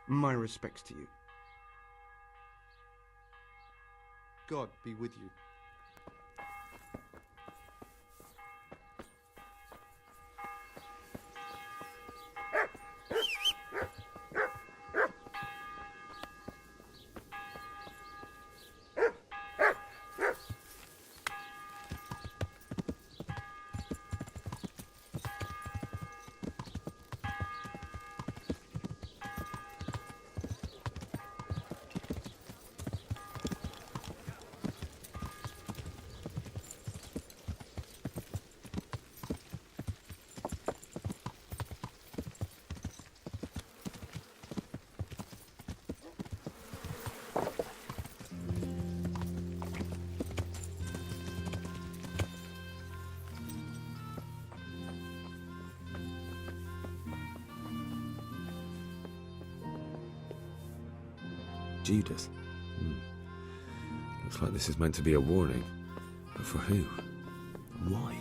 My respects to you. God be with you. Judas. Looks like this is meant to be a warning. But for who? Why?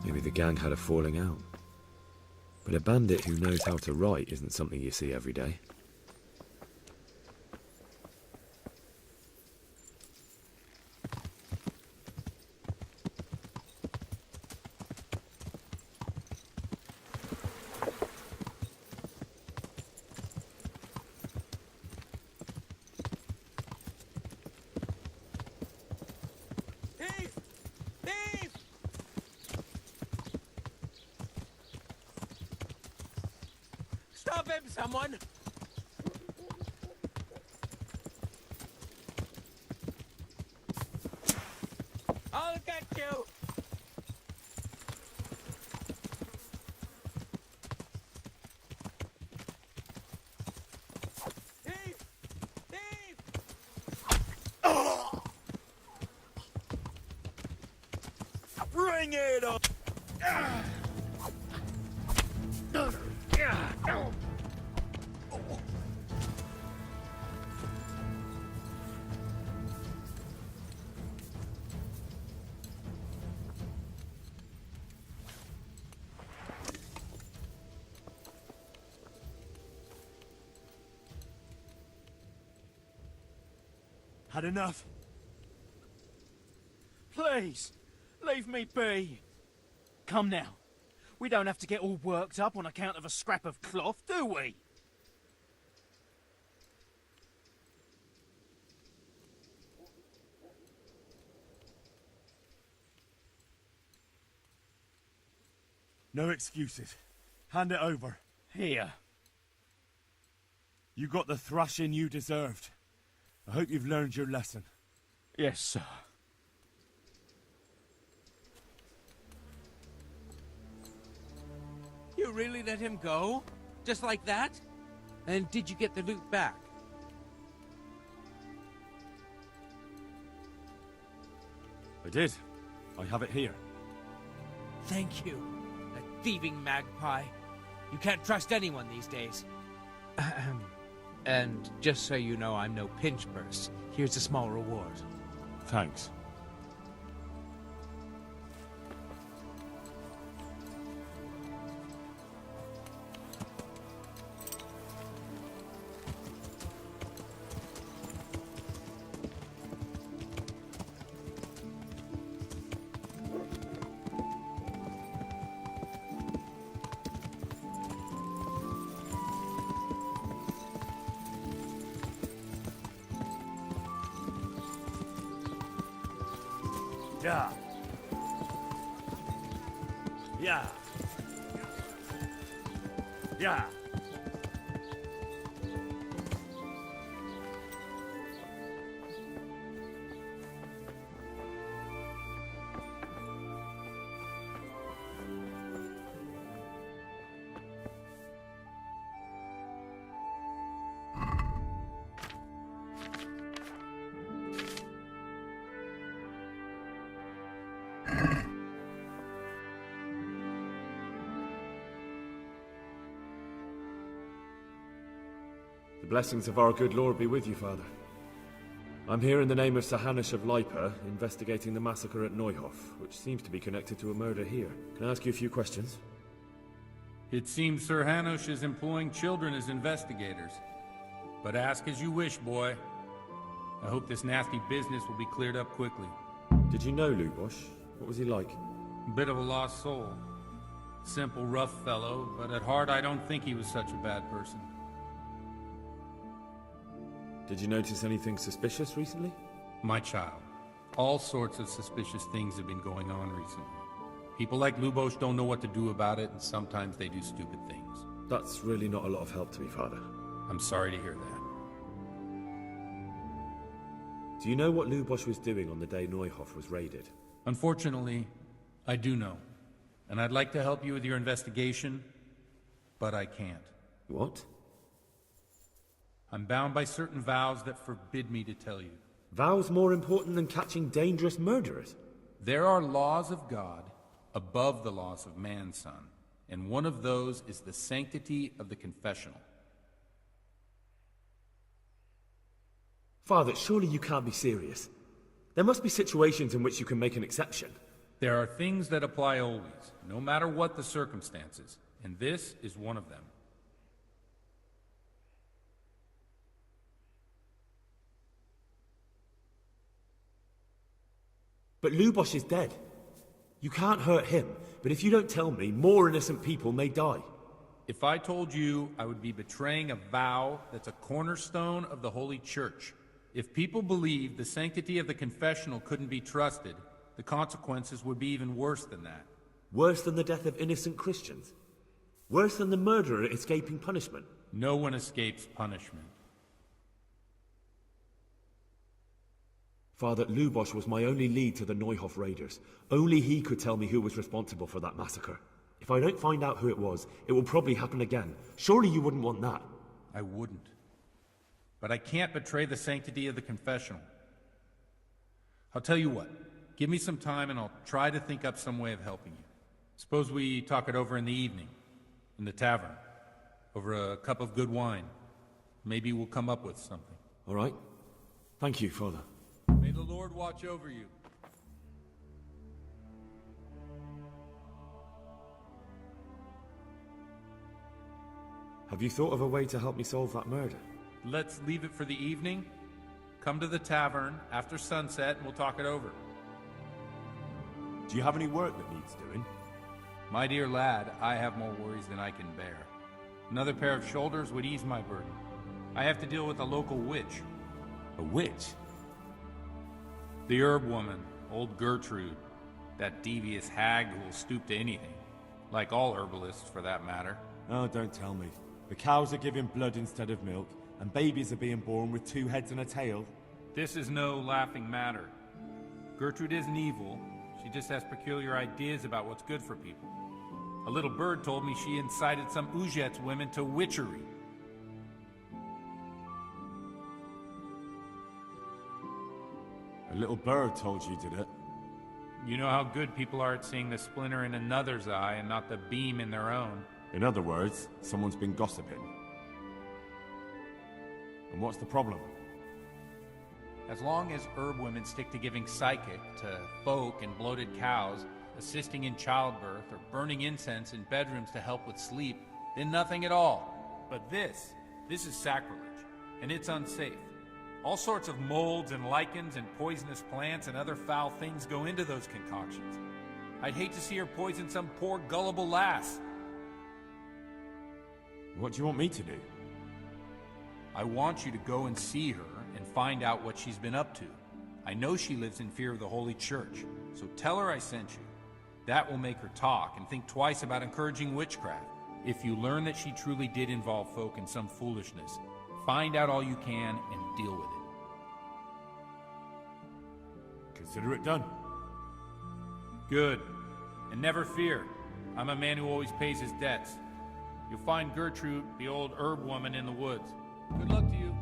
Maybe the gang had a falling out. But a bandit who knows how to write isn't something you see every day. Stop him, someone! I'll get you! Thief! Thief! Oh! Bring it on! Had enough? Please, leave me be. Come now. We don't have to get all worked up on account of a scrap of cloth, do we? No excuses. Hand it over. Here. You got the thrashing you deserved. I hope you've learned your lesson. Yes, sir. You really let him go? Just like that? And did you get the loot back? I did. I have it here. Thank you. A thieving magpie. You can't trust anyone these days. And just so you know, I'm no pinch purse. Here's a small reward. Thanks. Yeah. Yeah. Yeah. The blessings of our good Lord be with you, Father. I'm here in the name of Sahanish of Lipa, investigating the massacre at Neuhof, which seems to be connected to a murder here. Can I ask you a few questions? It seems Sir Hanush is employing children as investigators. But ask as you wish, boy. I hope this nasty business will be cleared up quickly. Did you know Lubosh? What was he like? Bit of a lost soul. Simple, rough fellow, but at heart I don't think he was such a bad person. Did you notice anything suspicious recently? My child, all sorts of suspicious things have been going on recently. People like Lubosh don't know what to do about it, and sometimes they do stupid things. That's really not a lot of help to me, Father. I'm sorry to hear that. Do you know what Lubosh was doing on the day Neuhoff was raided? Unfortunately, I do know. And I'd like to help you with your investigation, but I can't. What? I'm bound by certain vows that forbid me to tell you. Vows more important than catching dangerous murderers? There are laws of God above the laws of man, son. And one of those is the sanctity of the confessional. Father, surely you can't be serious. There must be situations in which you can make an exception. There are things that apply always, no matter what the circumstances, and this is one of them. But Lubosh is dead. You can't hurt him, but if you don't tell me, more innocent people may die. If I told you, I would be betraying a vow that's a cornerstone of the Holy Church. If people believed the sanctity of the confessional couldn't be trusted, the consequences would be even worse than that. Worse than the death of innocent Christians? Worse than the murderer escaping punishment? No one escapes punishment. Father, Lubosh was my only lead to the Neuhoff raiders. Only he could tell me who was responsible for that massacre. If I don't find out who it was, it will probably happen again. Surely you wouldn't want that. I wouldn't. But I can't betray the sanctity of the confessional. I'll tell you what. Give me some time and I'll try to think up some way of helping you. Suppose we talk it over in the evening, in the tavern, over a cup of good wine. Maybe we'll come up with something. All right. Thank you, Father. May the Lord watch over you. Have you thought of a way to help me solve that murder? Let's leave it for the evening. Come to the tavern after sunset and we'll talk it over. Do you have any work that needs doing? My dear lad, I have more worries than I can bear. Another pair of shoulders would ease my burden. I have to deal with a local witch. A witch? The herb woman, old Gertrude. That devious hag who will stoop to anything. Like all herbalists, for that matter. Oh, don't tell me. The cows are giving blood instead of milk, and babies are being born with 2 heads and a tail. This is no laughing matter. Gertrude isn't evil. She just has peculiar ideas about what's good for people. A little bird told me she incited some Ujet's women to witchery. A little bird told you, did it? You know how good people are at seeing the splinter in another's eye and not the beam in their own. In other words, someone's been gossiping. And what's the problem? As long as herb women stick to giving psychic to folk and bloated cows, assisting in childbirth, or burning incense in bedrooms to help with sleep, then nothing at all. But this is sacrilege, and it's unsafe. All sorts of molds and lichens and poisonous plants and other foul things go into those concoctions. I'd hate to see her poison some poor gullible lass. What do you want me to do? I want you to go and see her and find out what she's been up to. I know she lives in fear of the Holy Church, so tell her I sent you. That will make her talk and think twice about encouraging witchcraft. If you learn that she truly did involve folk in some foolishness, find out all you can and deal with it. Consider it done. Good. And never fear. I'm a man who always pays his debts. You'll find Gertrude, the old herb woman, in the woods. Good luck to you.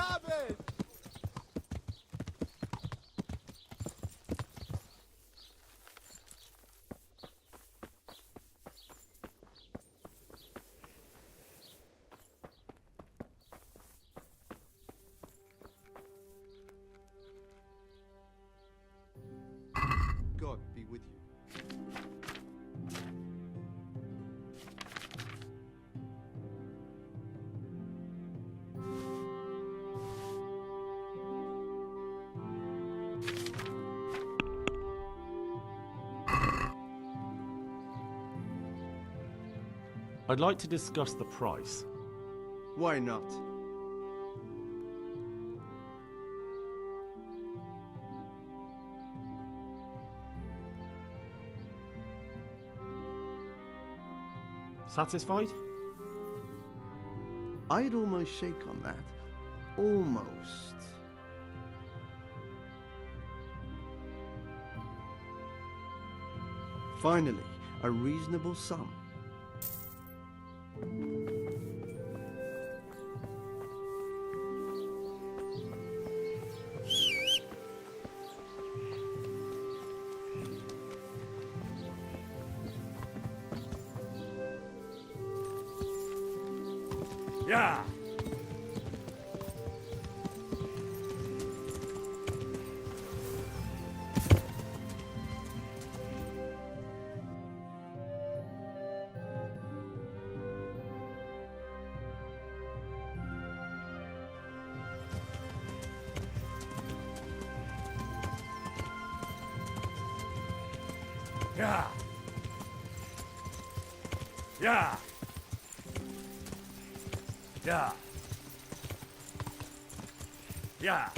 coming! God be with you. I'd like to discuss the price. Why not? Satisfied? I'd almost shake on that. Almost. Finally, a reasonable sum. Yeah! Yeah! Yeah! Yeah! Yeah!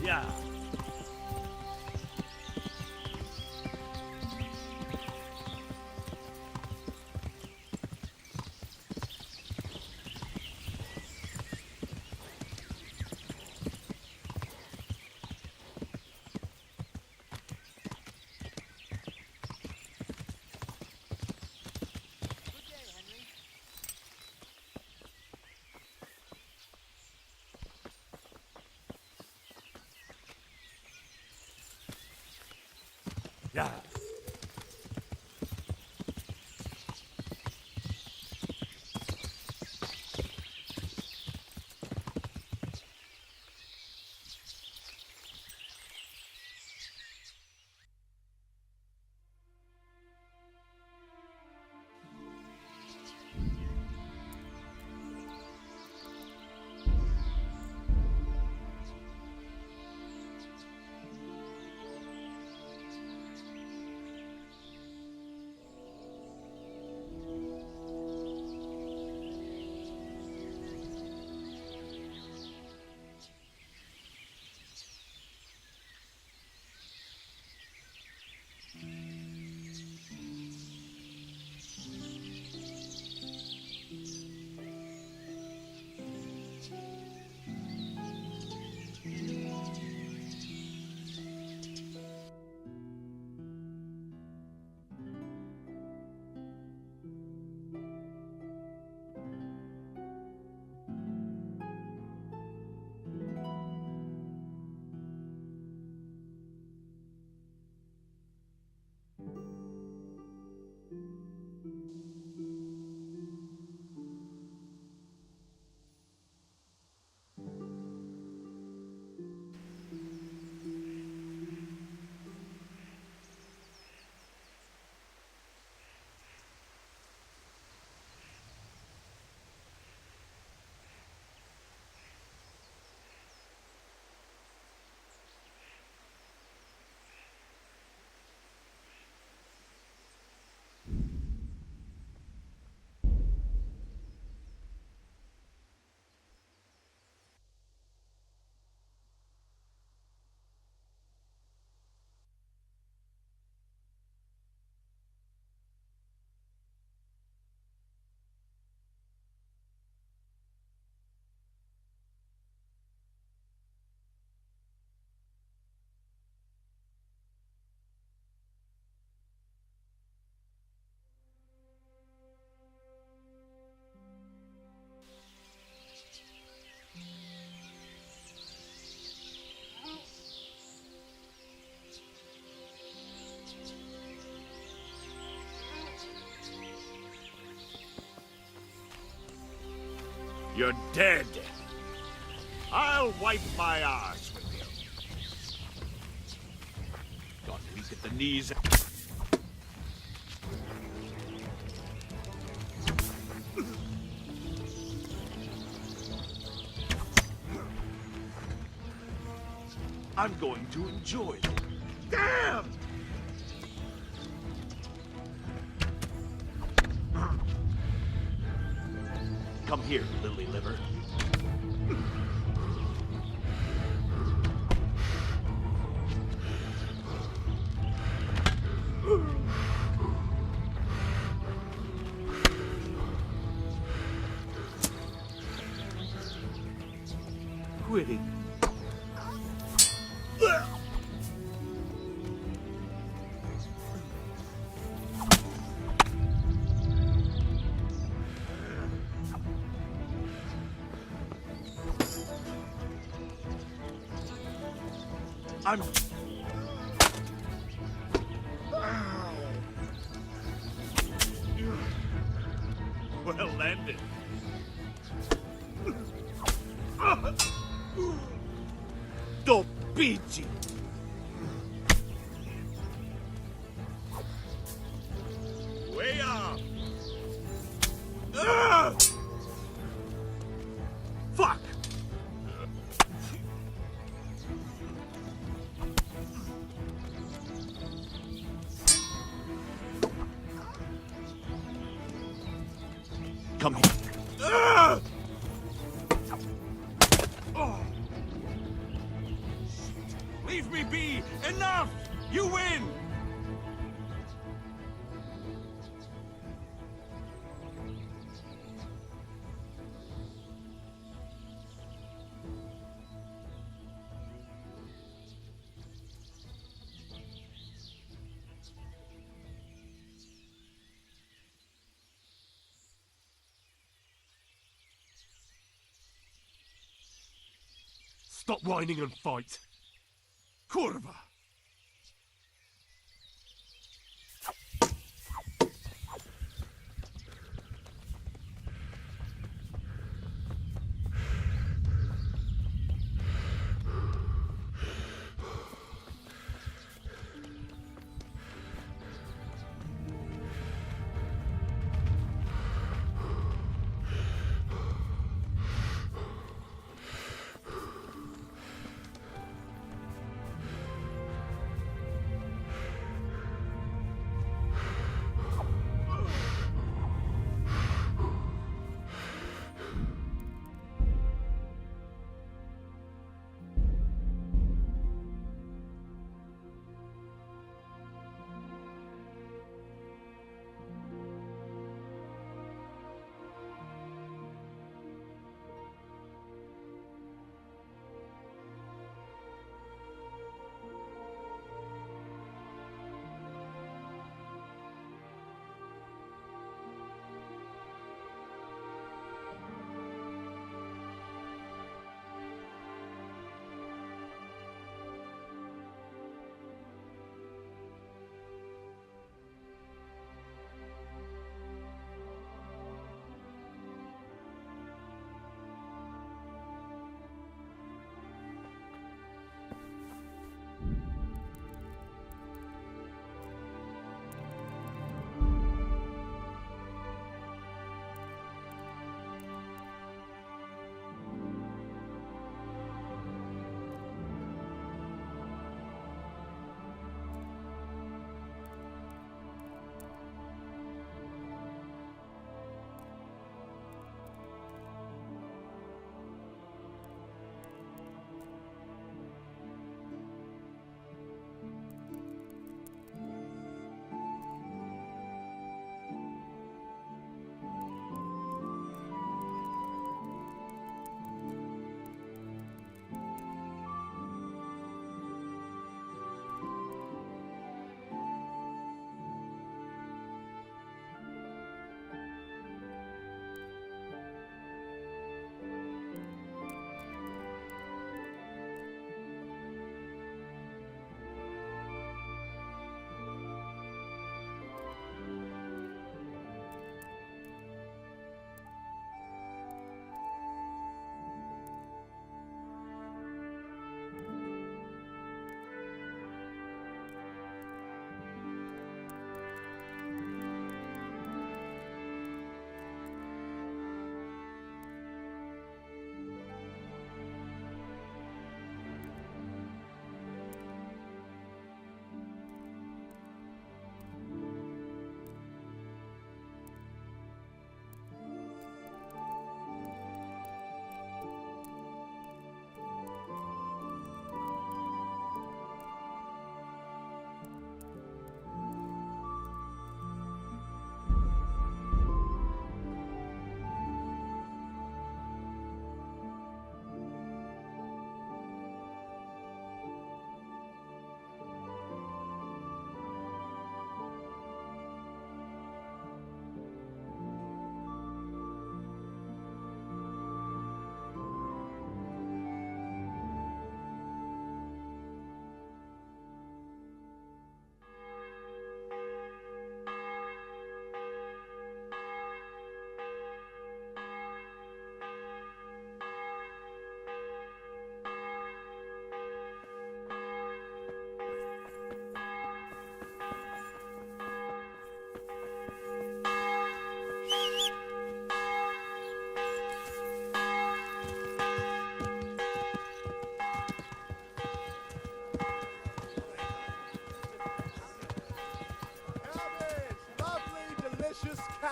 Yeah! Yeah! You're dead. I'll wipe my ass with you. Got weak at the knees. I'm going to enjoy it. Damn! Come here, lily liver. Quitting. I'm... Well landed. Doppici! Way up! Fuck! Come here. Leave me be! Enough! You win! Stop whining and fight. Kurva!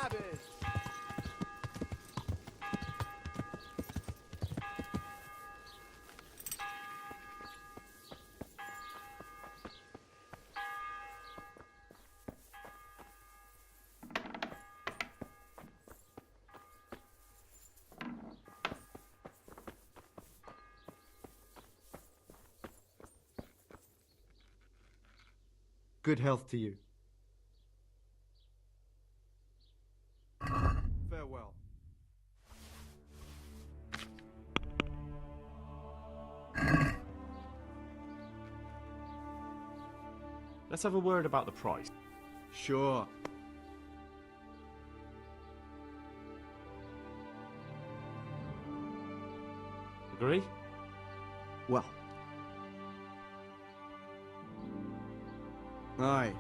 cabbage! Good health to you. Farewell. Let's have a word about the price. Sure. Agree? Well. Aye.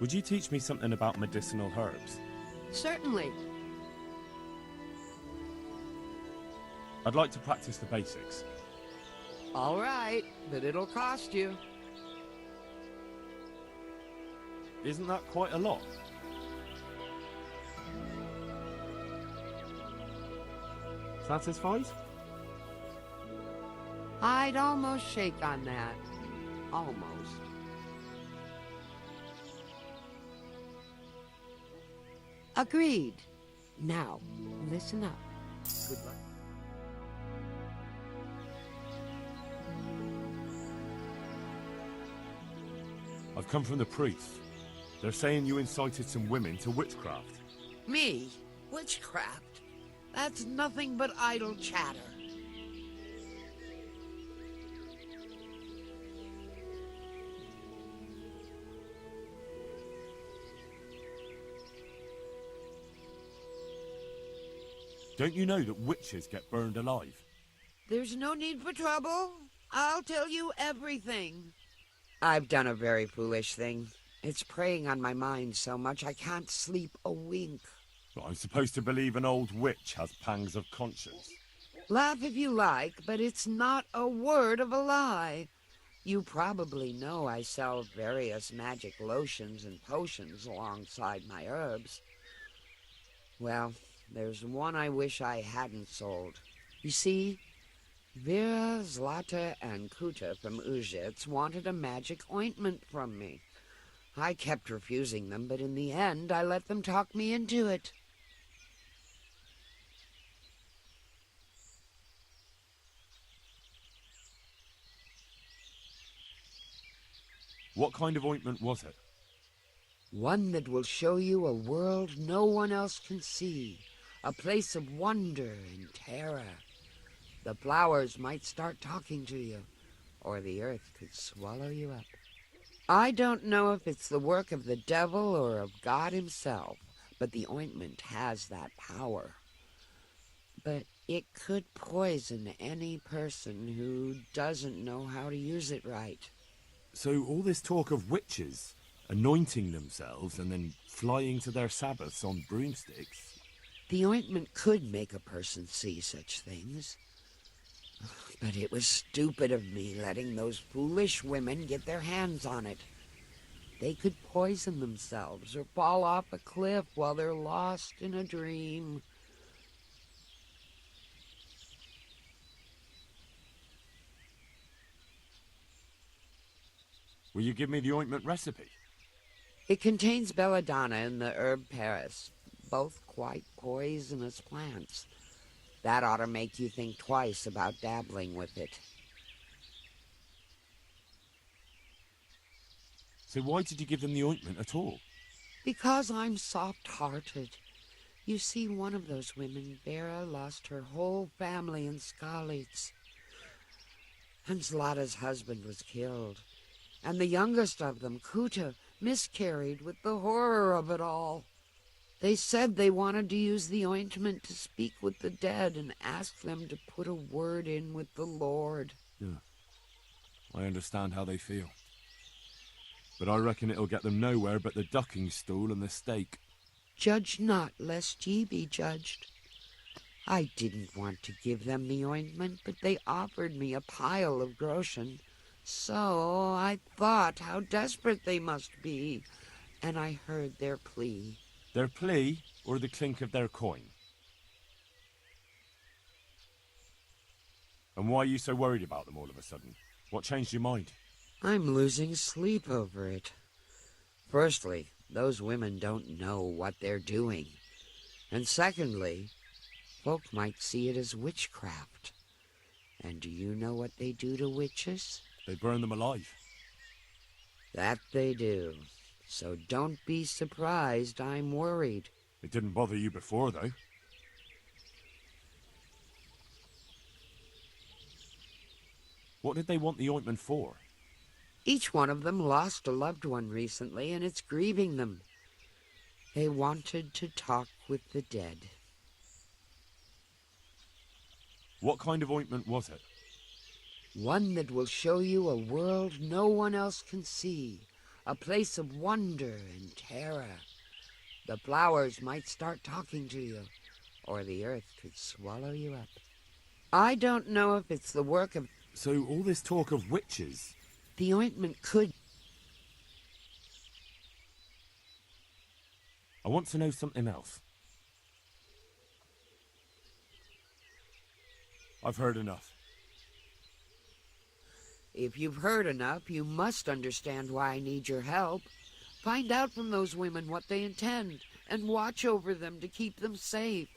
Would you teach me something about medicinal herbs? Certainly. I'd like to practice the basics. All right, but it'll cost you. Isn't that quite a lot? Satisfied? I'd almost shake on that. Almost. Agreed. Now, listen up. Good luck. I've come from the priests. They're saying you incited some women to witchcraft. Me? Witchcraft? That's nothing but idle chatter. Don't you know that witches get burned alive? There's no need for trouble. I'll tell you everything. I've done a very foolish thing. It's preying on my mind so much I can't sleep a wink. But I'm supposed to believe an old witch has pangs of conscience. Laugh if you like, but it's not a word of a lie. You probably know I sell various magic lotions and potions alongside my herbs. Well, there's one I wish I hadn't sold. You see, Vera, Zlata, and Kuta from Uzhitz wanted a magic ointment from me. I kept refusing them, but in the end I let them talk me into it. What kind of ointment was it? One that will show you a world no one else can see, a place of wonder and terror. The flowers might start talking to you, or the earth could swallow you up. I don't know if it's the work of the devil or of God himself, but the ointment has that power. But it could poison any person who doesn't know how to use it right. So all this talk of witches anointing themselves and then flying to their sabbaths on broomsticks. The ointment could make a person see such things. But it was stupid of me letting those foolish women get their hands on it. They could poison themselves or fall off a cliff while they're lost in a dream. Will you give me the ointment recipe? It contains belladonna and the herb Paris, both quite poisonous plants. That ought to make you think twice about dabbling with it. So why did you give them the ointment at all? Because I'm soft-hearted. You see, one of those women, Vera, lost her whole family in Skalitz. And Zlata's husband was killed. And the youngest of them, Kuta, miscarried with the horror of it all. They said they wanted to use the ointment to speak with the dead and ask them to put a word in with the Lord. Yeah, I understand how they feel. But I reckon it'll get them nowhere but the ducking stool and the stake. Judge not, lest ye be judged. I didn't want to give them the ointment, but they offered me a pile of groschen. So I thought how desperate they must be, and I heard their plea. Their plea, or the clink of their coin? And why are you so worried about them all of a sudden? What changed your mind? I'm losing sleep over it. Firstly, those women don't know what they're doing. And secondly, folk might see it as witchcraft. And do you know what they do to witches? They burn them alive. That they do. So don't be surprised I'm worried. It didn't bother you before, though. What did they want the ointment for? Each one of them lost a loved one recently, and it's grieving them. They wanted to talk with the dead. What kind of ointment was it? One that will show you a world no one else can see. A place of wonder and terror. The flowers might start talking to you, or the earth could swallow you up. I don't know if it's the work of... So all this talk of witches... The ointment could... I want to know something else. I've heard enough. If you've heard enough, you must understand why I need your help. Find out from those women what they intend, and watch over them to keep them safe.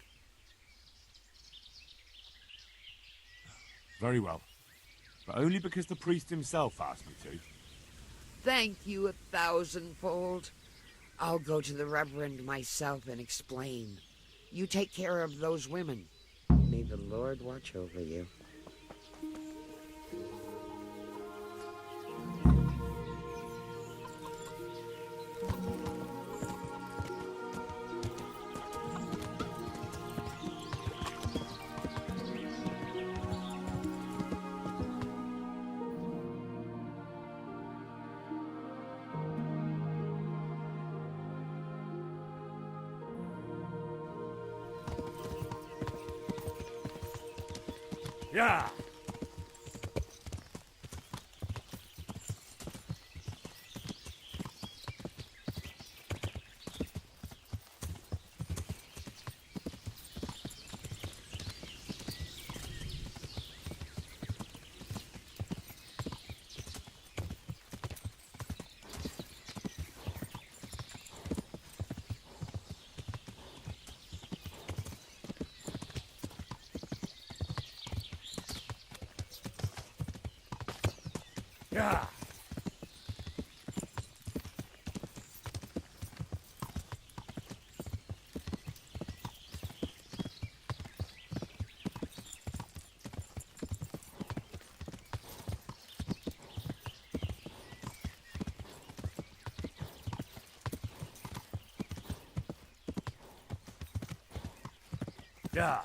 Very well. But only because the priest himself asked me to. Thank you 1,000-fold. I'll go to the Reverend myself and explain. You take care of those women. May the Lord watch over you. Yeah! Yeah!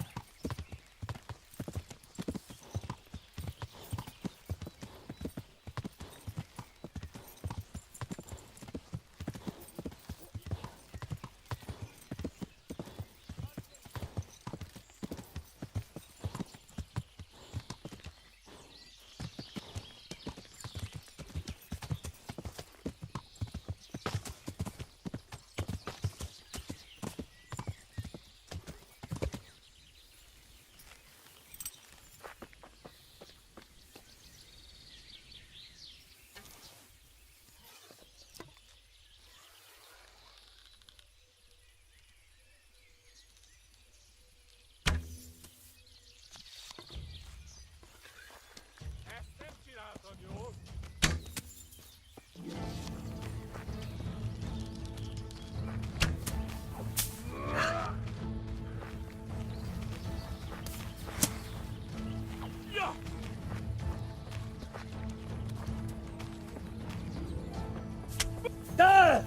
Yeah!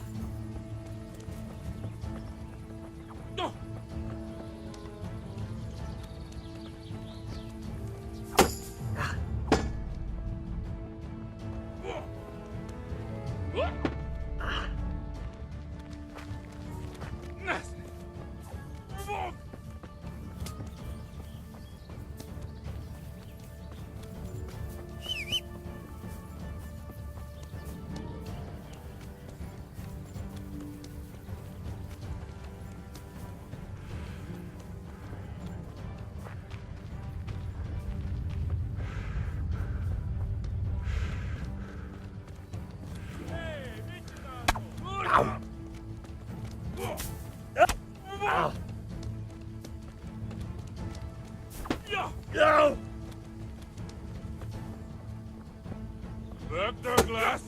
No! Back the glass!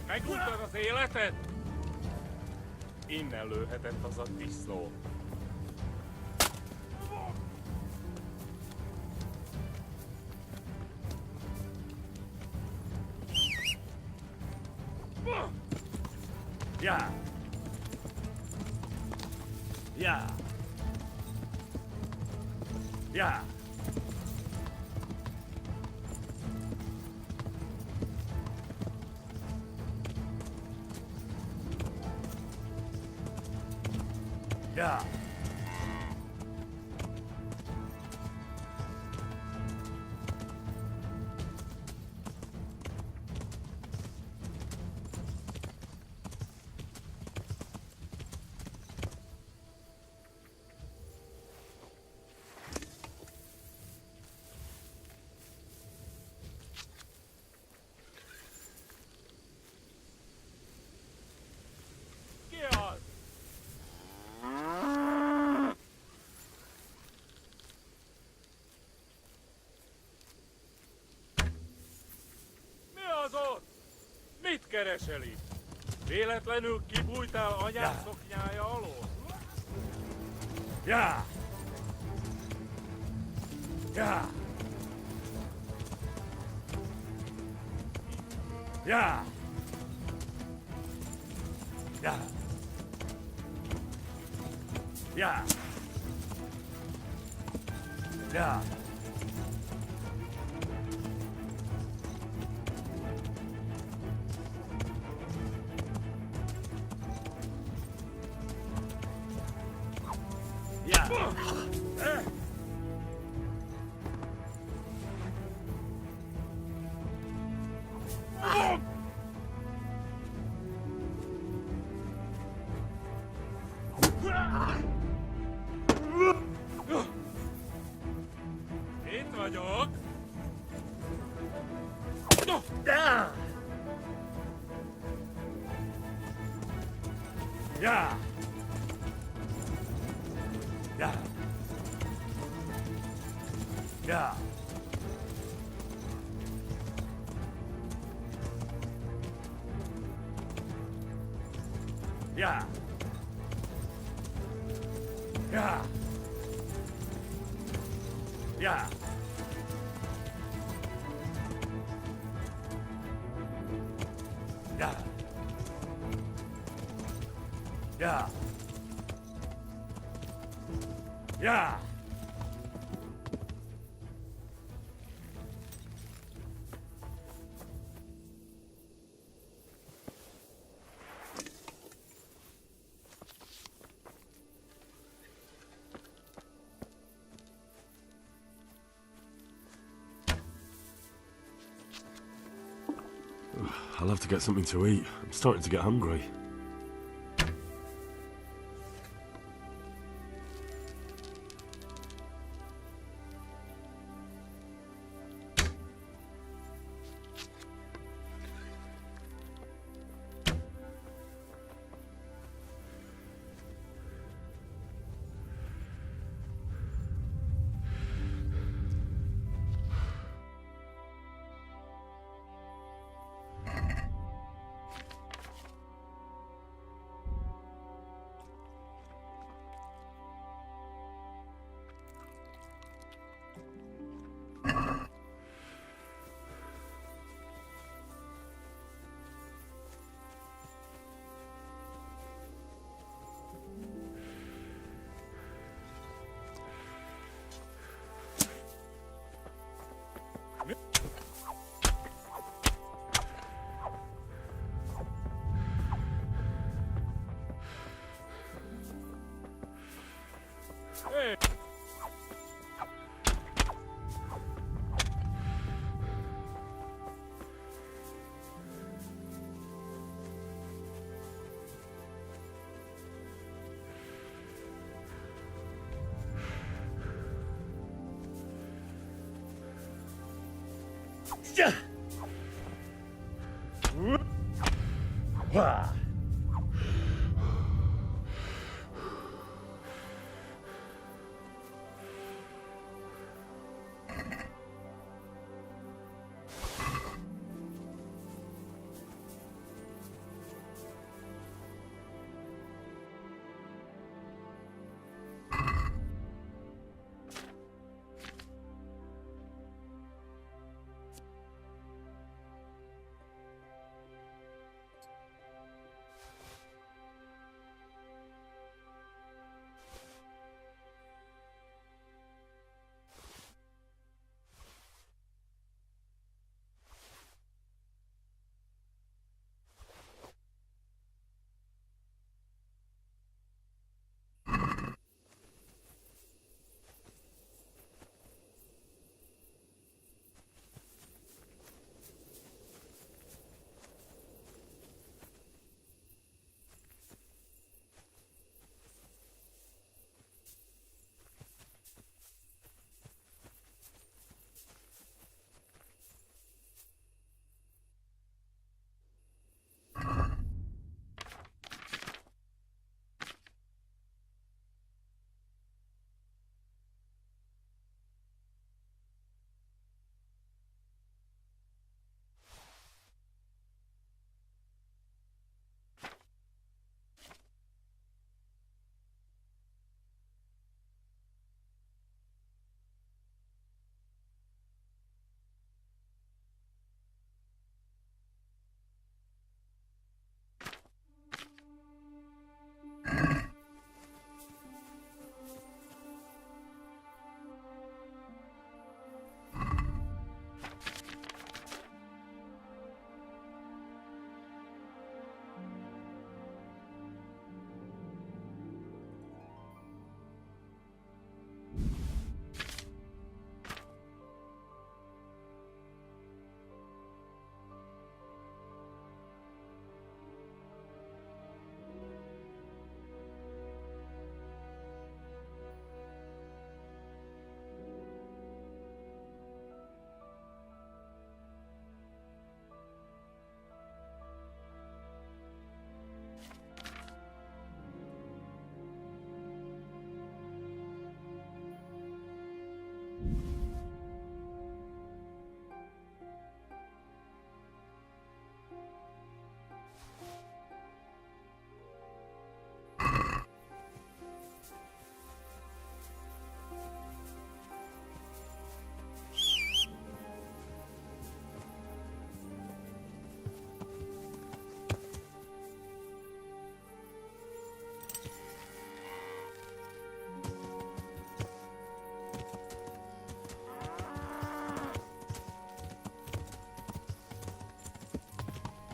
Megúsztad az életed? Innen lőhetett az a disznó. Ja! Ja! Ja! Ja! Mit keresel itt? Véletlenül kibújtál anyád szoknyája alól? Ja! Ja! Yeah. Yeah. Yeah. Yeah. Itt vagyok! Ja! Ja! Ja! Ja! Ja! Ja! Ja! Ja! Ja! I'll have to get something to eat. I'm starting to get hungry.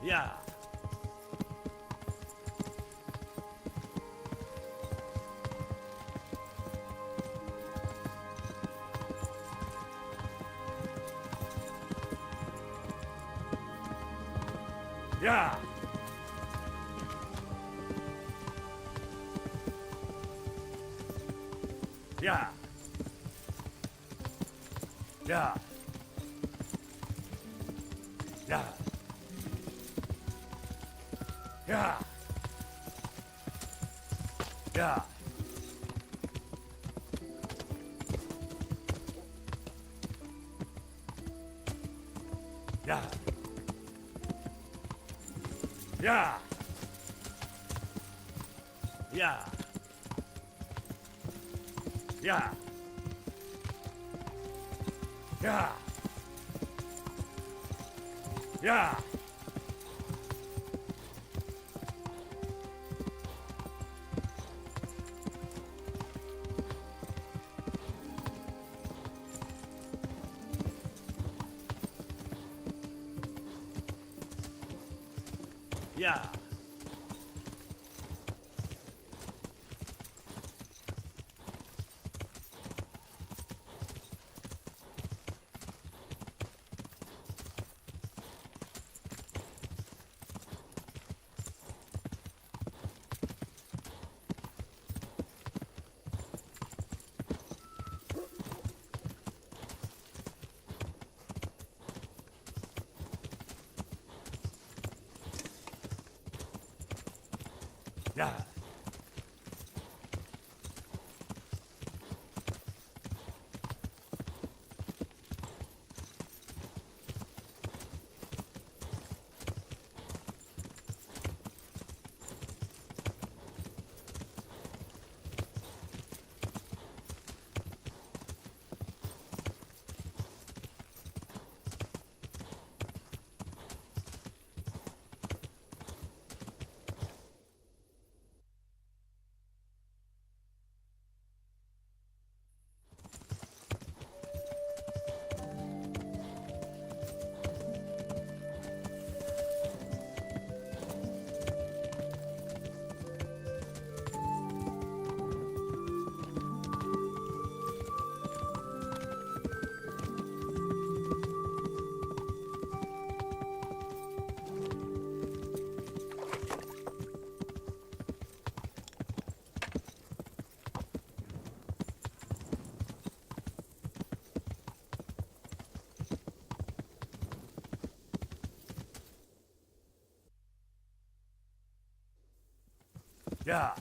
Yeah. Yeah. Yeah. Yeah. Yeah. Yeah. Yeah. Yeah. Yeah. Yeah. Yeah. Yeah. Yeah. Yeah. Yeah. Yeah.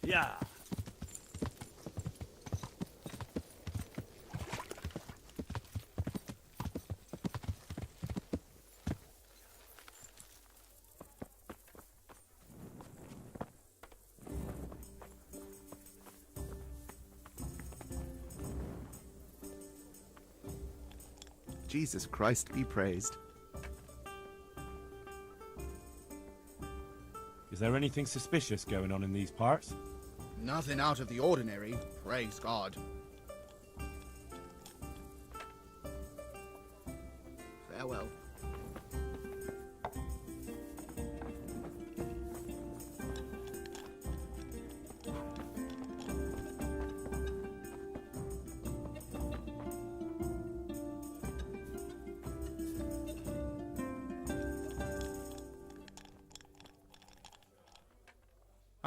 Yeah. Jesus Christ be praised. Is there anything suspicious going on in these parts? Nothing out of the ordinary, praise God. Farewell.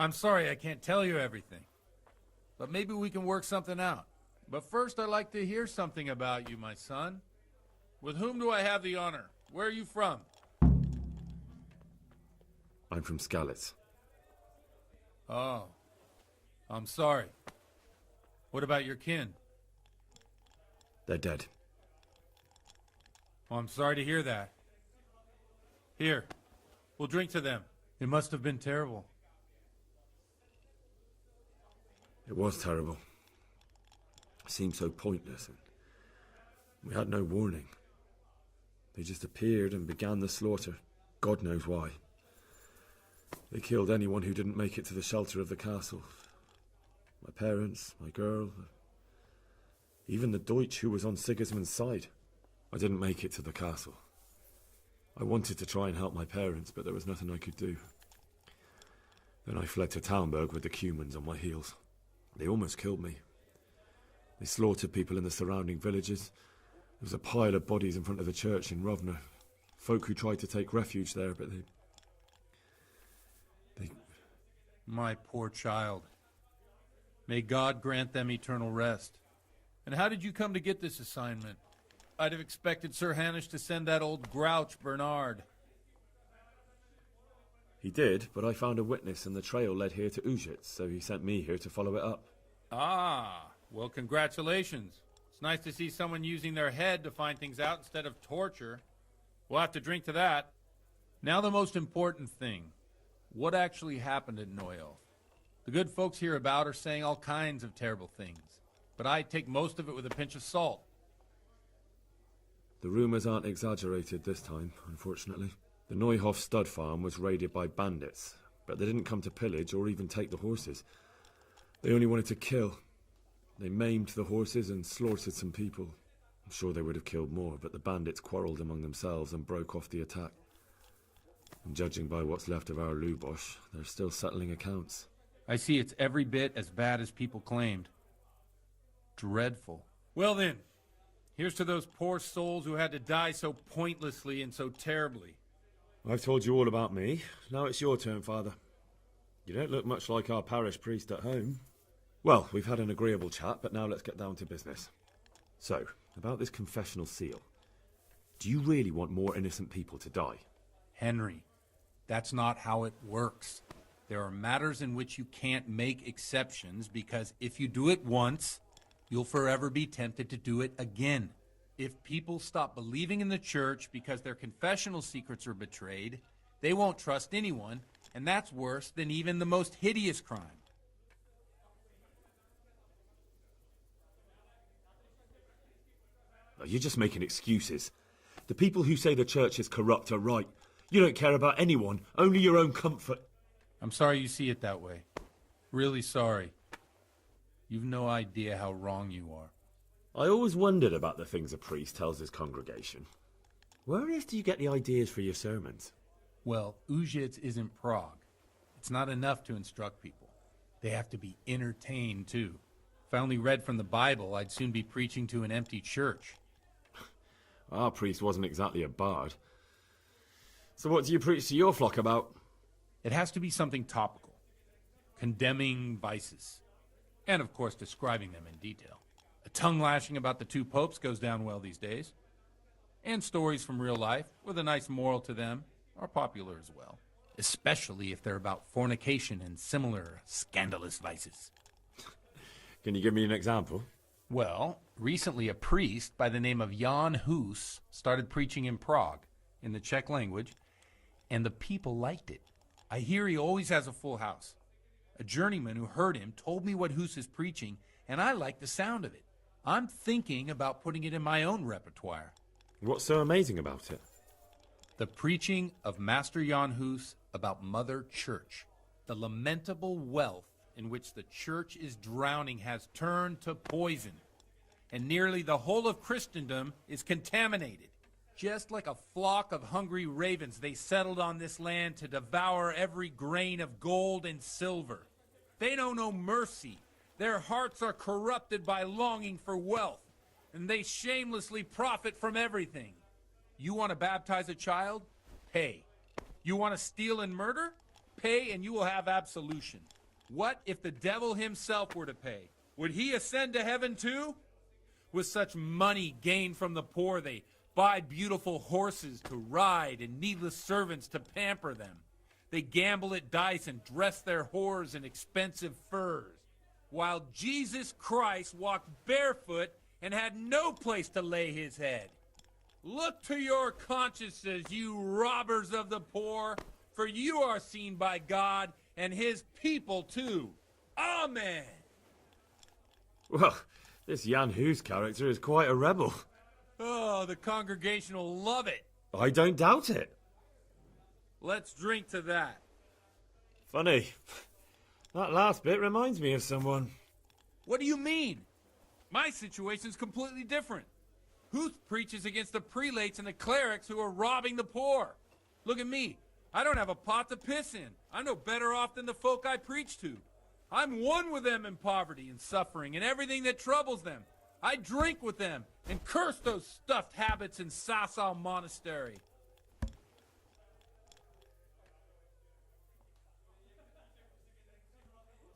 I'm sorry I can't tell you everything, but maybe we can work something out. But first, I'd like to hear something about you, my son. With whom do I have the honor? Where are you from? I'm from Skalitz. Oh, I'm sorry. What about your kin? They're dead. Oh, I'm sorry to hear that. Here, we'll drink to them. It must have been terrible. It was terrible. It seemed so pointless, and we had no warning. They just appeared and began the slaughter. God knows why. They killed anyone who didn't make it to the shelter of the castle. My parents, my girl, even the Deutsch who was on Sigismund's side. I didn't make it to the castle. I wanted to try and help my parents, but there was nothing I could do. Then I fled to Talmberg with the Cumans on my heels. They almost killed me. They slaughtered people in the surrounding villages. There was a pile of bodies in front of the church in Rovno. Folk who tried to take refuge there, but they... My poor child. May God grant them eternal rest. And how did you come to get this assignment? I'd have expected Sir Hanish to send that old grouch, Bernard. He did, but I found a witness and the trail led here to Ujitz, so he sent me here to follow it up. Ah, well, congratulations. It's nice to see someone using their head to find things out instead of torture. We'll have to drink to that. Now the most important thing. What actually happened at Neuhof? The good folks hereabout are saying all kinds of terrible things, but I take most of it with a pinch of salt. The rumours aren't exaggerated this time, unfortunately. The Neuhof stud farm was raided by bandits, but they didn't come to pillage or even take the horses. They only wanted to kill. They maimed the horses and slaughtered some people. I'm sure they would have killed more, but the bandits quarrelled among themselves and broke off the attack. And judging by what's left of our Lubosh, they're still settling accounts. I see it's every bit as bad as people claimed. Dreadful. Well then, here's to those poor souls who had to die so pointlessly and so terribly. I've told you all about me. Now it's your turn, Father. You don't look much like our parish priest at home. Well, we've had an agreeable chat, but now let's get down to business. So, about this confessional seal. Do you really want more innocent people to die? Henry, that's not how it works. There are matters in which you can't make exceptions because if you do it once, you'll forever be tempted to do it again. If people stop believing in the church because their confessional secrets are betrayed, they won't trust anyone, and that's worse than even the most hideous crime. You're just making excuses. The people who say the church is corrupt are right. You don't care about anyone, only your own comfort. I'm sorry you see it that way. Really sorry. You've no idea how wrong you are. I always wondered about the things a priest tells his congregation. Where on earth do you get the ideas for your sermons? Well, Ujitz isn't Prague. It's not enough to instruct people. They have to be entertained, too. If I only read from the Bible, I'd soon be preaching to an empty church. Our priest wasn't exactly a bard. So what do you preach to your flock about? It has to be something topical. Condemning vices. And, of course, describing them in detail. A tongue-lashing about the two popes goes down well these days. And stories from real life, with a nice moral to them, are popular as well. Especially if they're about fornication and similar scandalous vices. Can you give me an example? Well, recently a priest by the name of Jan Hus started preaching in Prague, in the Czech language, and the people liked it. I hear he always has a full house. A journeyman who heard him told me what Hus is preaching, and I like the sound of it. I'm thinking about putting it in my own repertoire. What's so amazing about it? The preaching of Master Jan Hus about Mother Church. The lamentable wealth in which the church is drowning has turned to poison, and nearly the whole of Christendom is contaminated. Just like a flock of hungry ravens, they settled on this land to devour every grain of gold and silver. They know no mercy. Their hearts are corrupted by longing for wealth, and they shamelessly profit from everything. You want to baptize a child? Pay. You want to steal and murder? Pay and you will have absolution. What if the devil himself were to pay? Would he ascend to heaven too? With such money gained from the poor, they buy beautiful horses to ride and needless servants to pamper them. They gamble at dice and dress their whores in expensive furs, while Jesus Christ walked barefoot and had no place to lay his head. Look to your consciences, you robbers of the poor, for you are seen by God and his people too. Amen. Well, this Jan Hus character is quite a rebel. Oh, the congregation will love it. I don't doubt it. Let's drink to that. Funny. That last bit reminds me of someone. What do you mean? My situation's completely different. Huth preaches against the prelates and the clerics who are robbing the poor. Look at me. I don't have a pot to piss in. I'm no better off than the folk I preach to. I'm one with them in poverty and suffering and everything that troubles them. I drink with them and curse those stuffed habits in Sasau Monastery.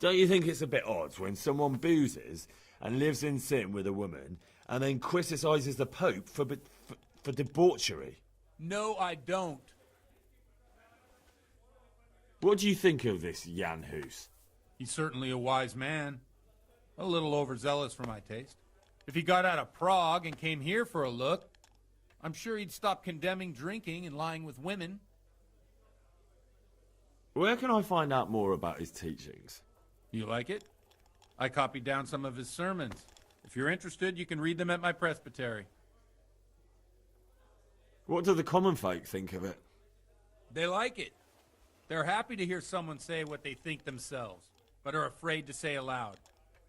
Don't you think it's a bit odd when someone boozes and lives in sin with a woman and then criticises the Pope for debauchery? No, I don't. What do you think of this Jan Hus? He's certainly a wise man. A little overzealous for my taste. If he got out of Prague and came here for a look, I'm sure he'd stop condemning drinking and lying with women. Where can I find out more about his teachings? You like it? I copied down some of his sermons. If you're interested, you can read them at my presbytery. What do the common folk think of it? They like it. They're happy to hear someone say what they think themselves, but are afraid to say aloud.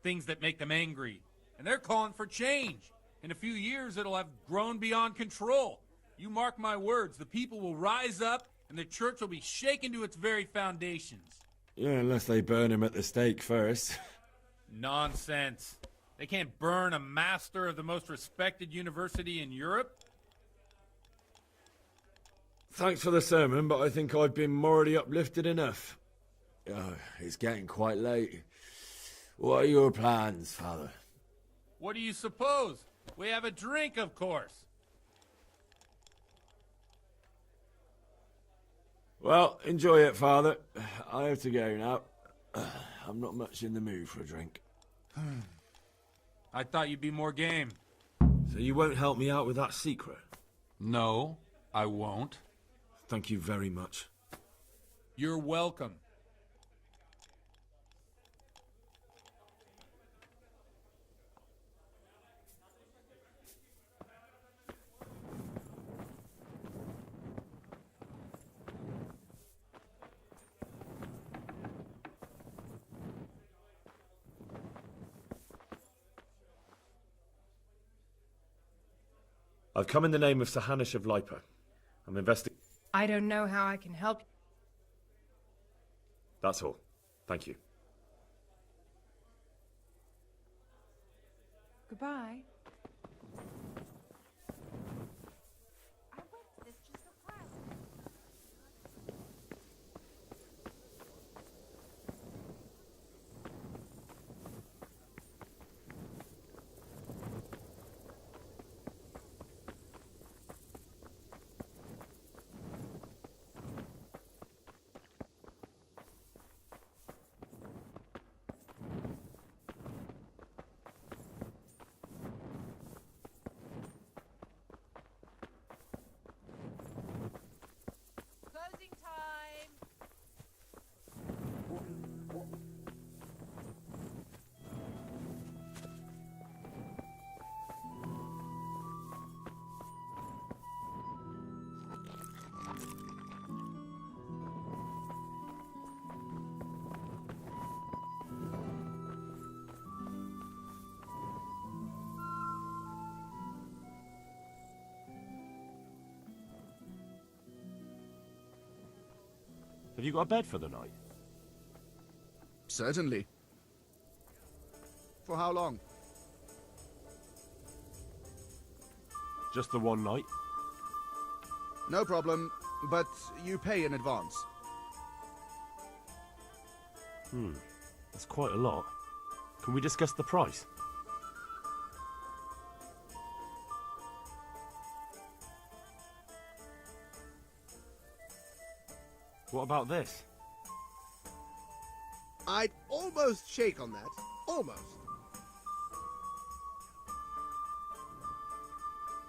Things that make them angry. And they're calling for change. In a few years, it'll have grown beyond control. You mark my words, the people will rise up, and the church will be shaken to its very foundations. Yeah, unless they burn him at the stake first. Nonsense. They can't burn a master of the most respected university in Europe. Thanks for the sermon, but I think I've been morally uplifted enough. Oh, it's getting quite late. What are your plans, Father? What do you suppose? We have a drink, of course. Well, enjoy it, Father. I have to go now. I'm not much in the mood for a drink. I thought you'd be more game. So you won't help me out with that secret? No, I won't. Thank you very much. You're welcome. I've come in the name of Sir Hanish of Lipa. I'm investigating. I don't know how I can help you. That's all. Thank you. Goodbye. Closing time. Have you got a bed for the night? Certainly. For how long? Just the one night? No problem, but you pay in advance. That's quite a lot. Can we discuss the price? What about this? I'd almost shake on that. Almost.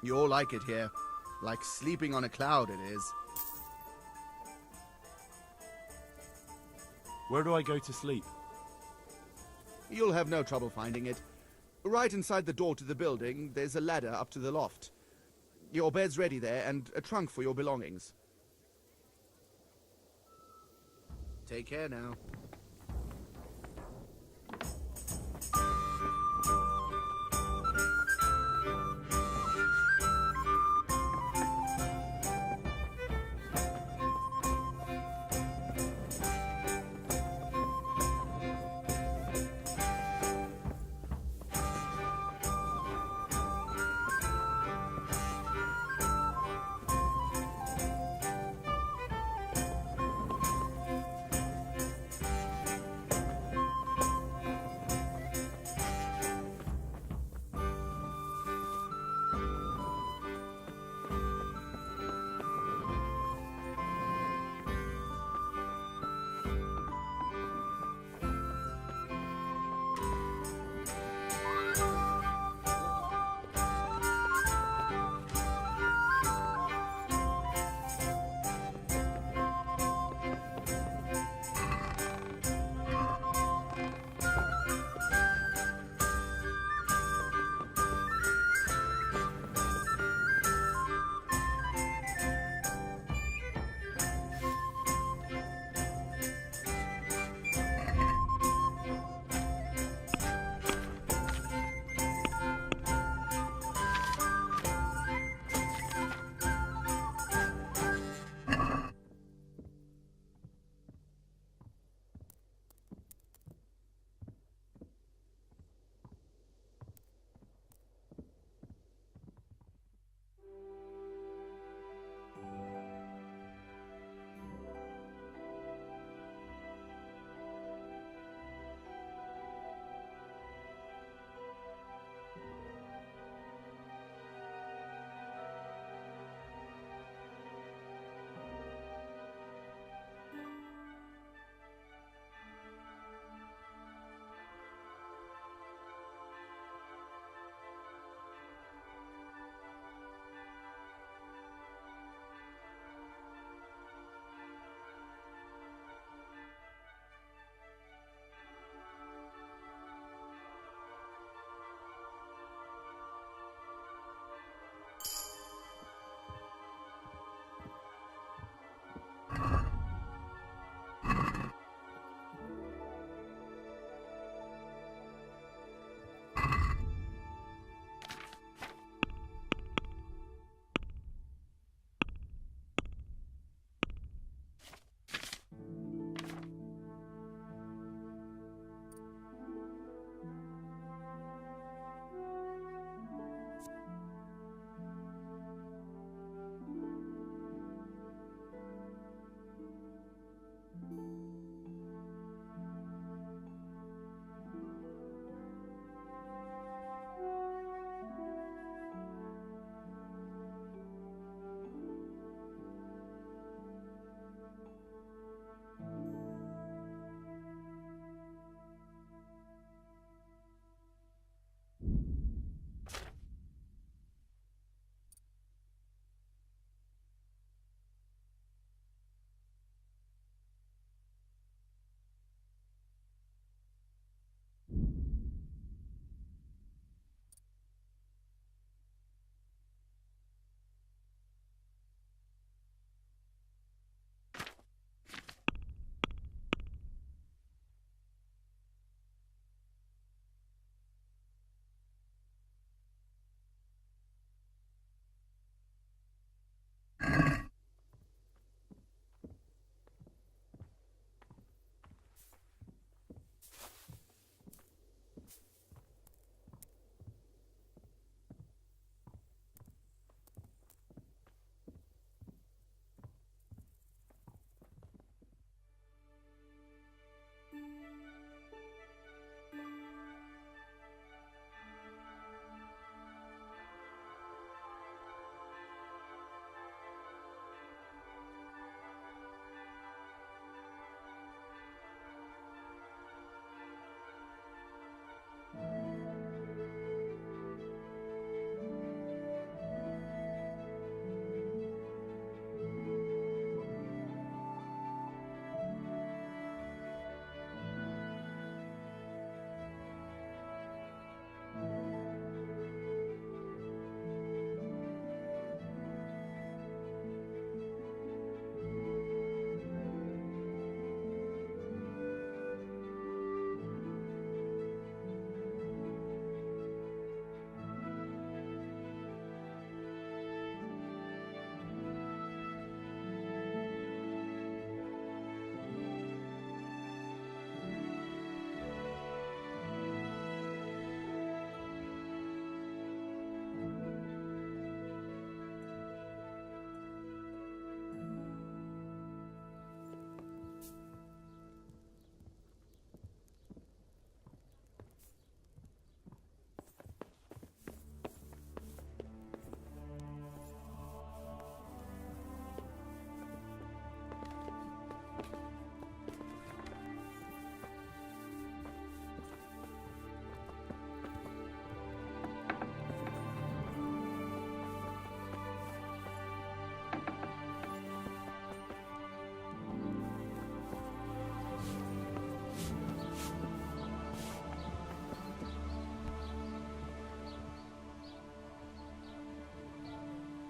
You'll like it here. Like sleeping on a cloud it is. Where do I go to sleep? You'll have no trouble finding it. Right inside the door to the building, there's a ladder up to the loft. Your bed's ready there, and a trunk for your belongings. Take care now.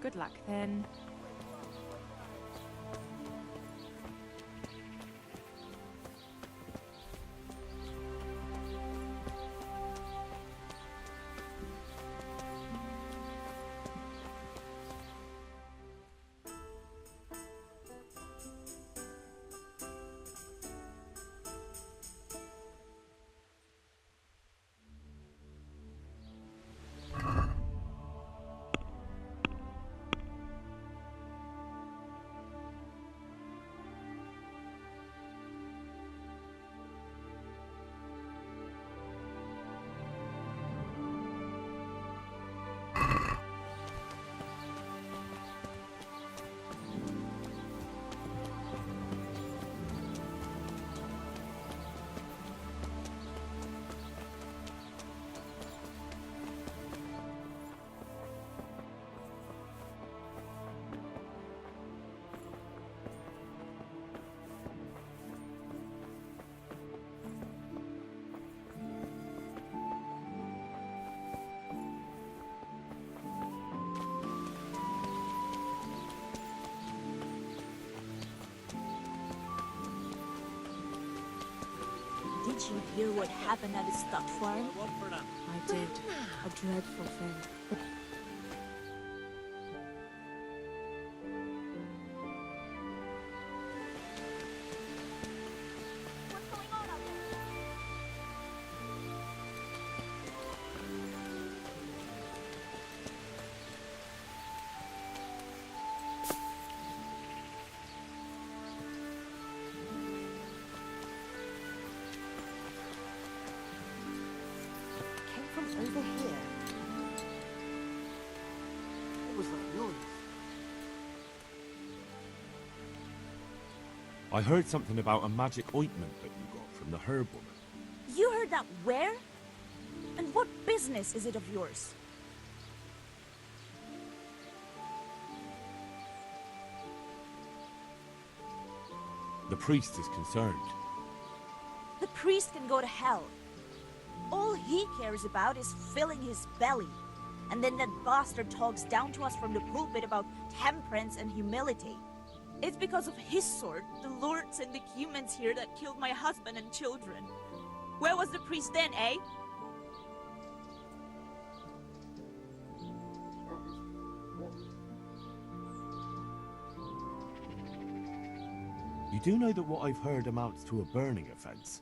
Good luck then. Did you hear what happened at the stock farm? I did. A dreadful thing. From over here. What was that noise? I heard something about a magic ointment that you got from the herb woman. You heard that where? And what business is it of yours? The priest is concerned. The priest can go to hell. All he cares about is filling his belly. And then that bastard talks down to us from the pulpit about temperance and humility. It's because of his sword, the lords and the humans here, that killed my husband and children. Where was the priest then, eh? You do know that what I've heard amounts to a burning offense?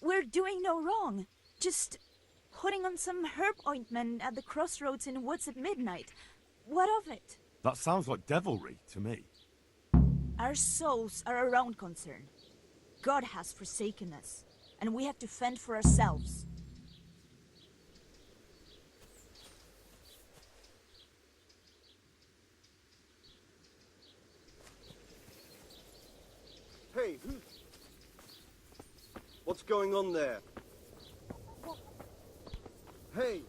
We're doing no wrong. Just putting on some herb ointment at the crossroads in the woods at midnight. What of it? That sounds like devilry to me. Our souls are our own concern. God has forsaken us, and we have to fend for ourselves. Hey, what's going on there? Hey!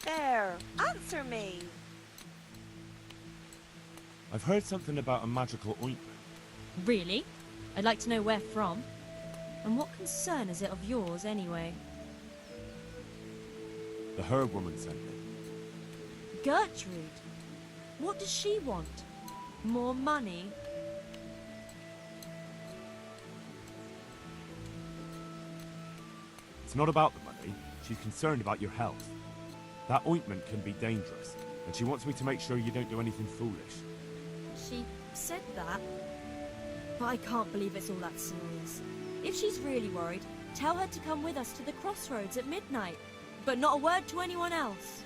There, answer me. I've heard something about a magical ointment. Really? I'd like to know where from. And what concern is it of yours, anyway? The herb woman sent me. Gertrude? What does she want? More money? It's not about the money. She's concerned about your health. That ointment can be dangerous, and she wants me to make sure you don't do anything foolish. She said that? But I can't believe it's all that serious. If she's really worried, tell her to come with us to the crossroads at midnight. But not a word to anyone else.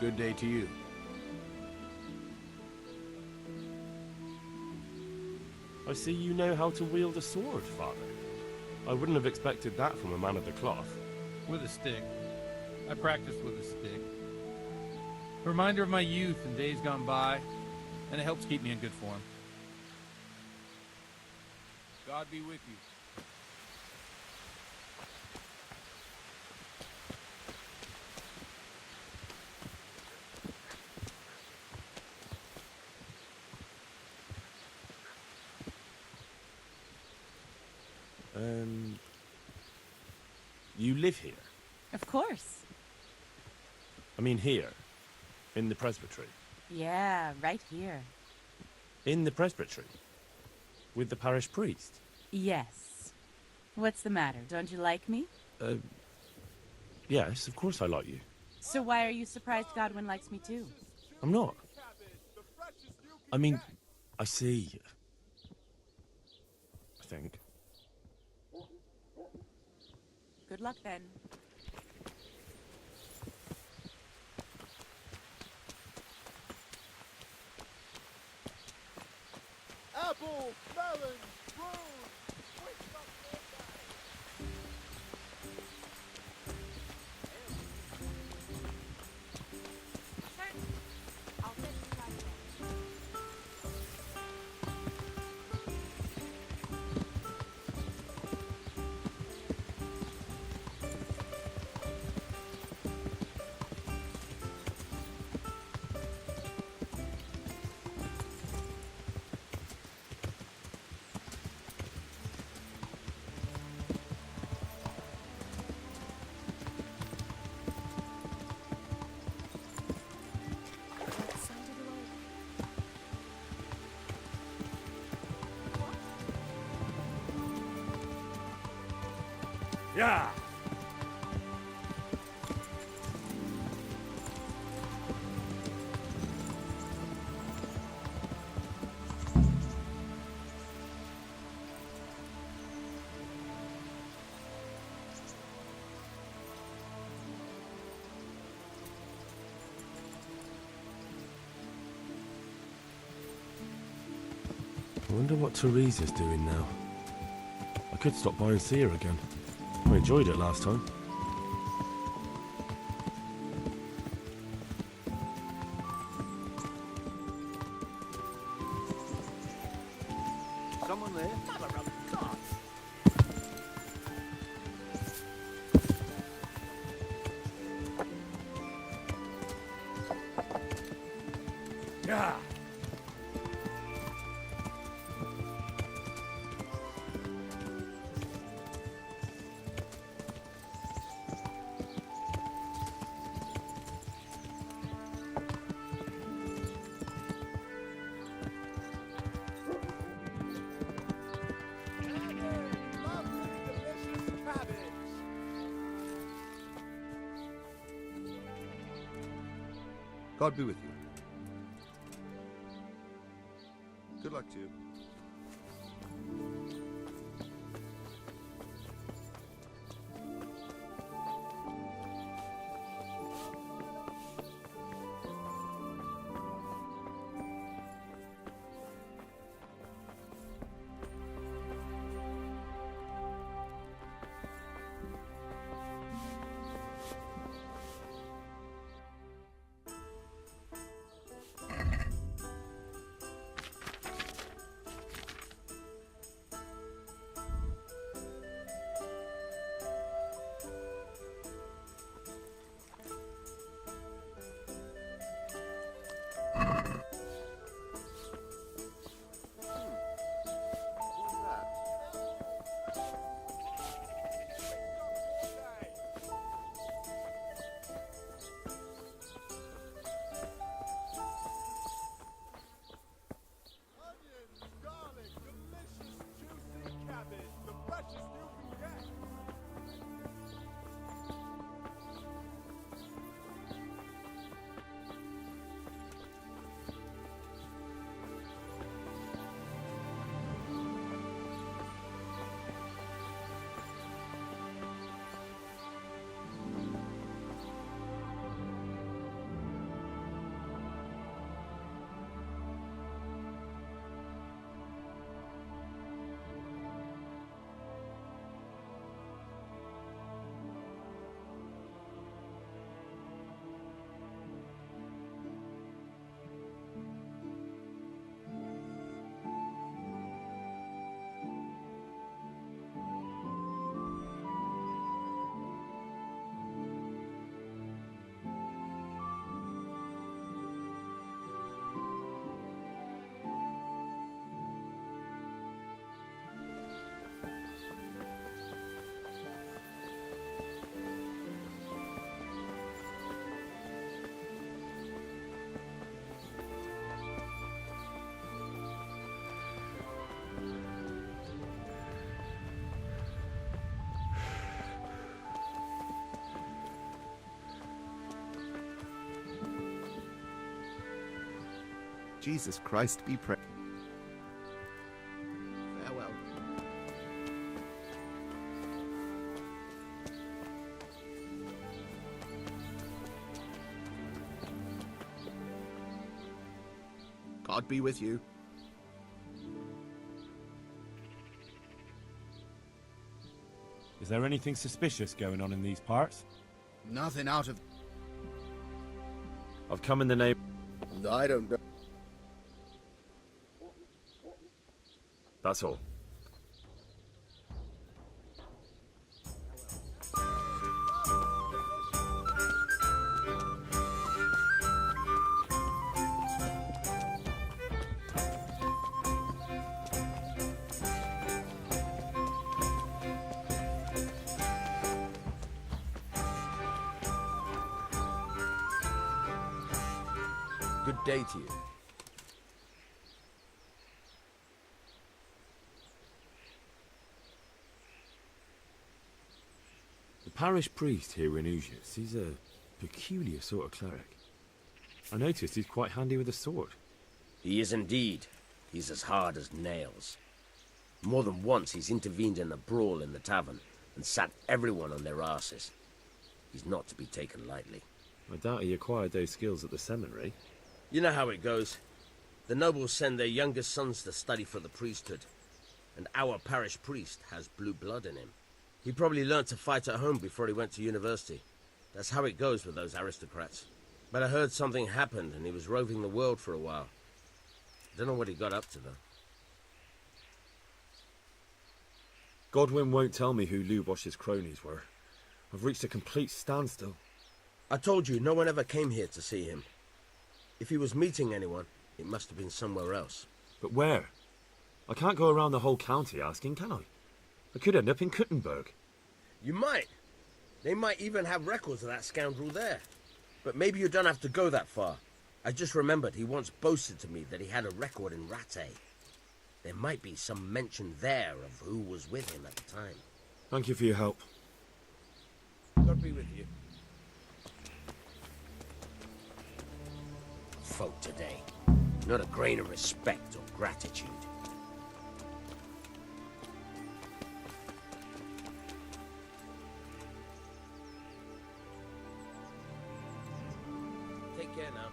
Good day to you. I see you know how to wield a sword, Father. I wouldn't have expected that from a man of the cloth. With a stick. I practiced with a stick. A reminder of my youth and days gone by, and it helps keep me in good form. God be with you. You live here? Of course. I mean here, in the presbytery. Yeah, right here. In the presbytery? With the parish priest? Yes. What's the matter? Don't you like me? Yes, of course I like you. So why are you surprised Godwin likes me too? I'm not. I mean, I see. I think. Good luck then. Apple, melon, rose, wake up, Yeah! I wonder what Teresa's doing now. I could stop by and see her again. I enjoyed it last time. Someone there? Mother of God! Yeah! God be with you. Good luck to you. Jesus Christ be praised. Farewell. God be with you. Is there anything suspicious going on in these parts? Nothing out of... I've come in the name... I don't know. That's all. Good day to you. The parish priest here in Ujias, he's a peculiar sort of cleric. I noticed he's quite handy with a sword. He is indeed. He's as hard as nails. More than once he's intervened in a brawl in the tavern and sat everyone on their asses. He's not to be taken lightly. I doubt he acquired those skills at the seminary. You know how it goes. The nobles send their youngest sons to study for the priesthood, and our parish priest has blue blood in him. He probably learnt to fight at home before he went to university. That's how it goes with those aristocrats. But I heard something happened and he was roving the world for a while. Don't know what he got up to, though. Godwin won't tell me who Lubosh's cronies were. I've reached a complete standstill. I told you, no one ever came here to see him. If he was meeting anyone, it must have been somewhere else. But where? I can't go around the whole county asking, can I? I could end up in Kuttenberg. You might. They might even have records of that scoundrel there. But maybe you don't have to go that far. I just remembered he once boasted to me that he had a record in Rate. There might be some mention there of who was with him at the time. Thank you for your help. God be with you. Folk today. Not a grain of respect or gratitude. Take care now.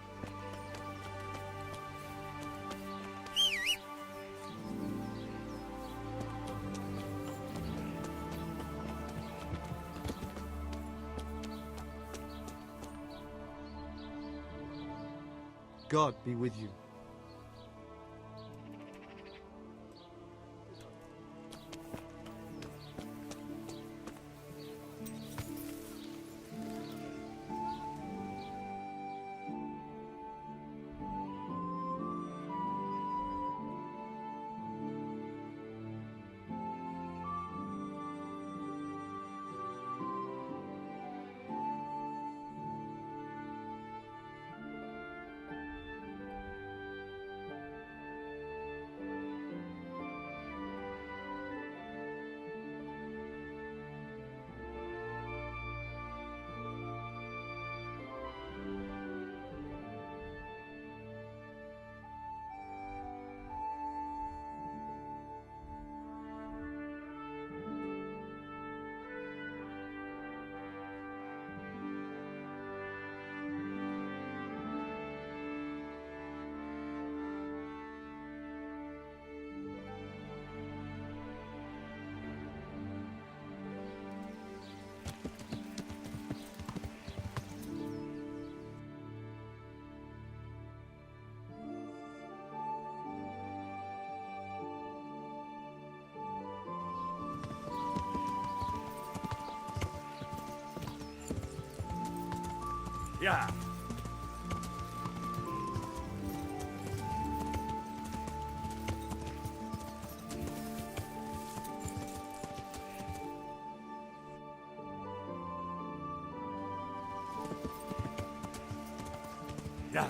God be with you. Yeah. Yeah.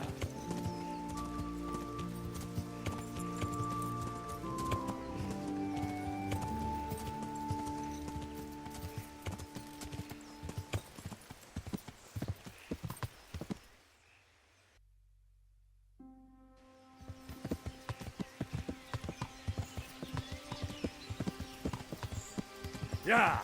Yeah.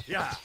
Yeah.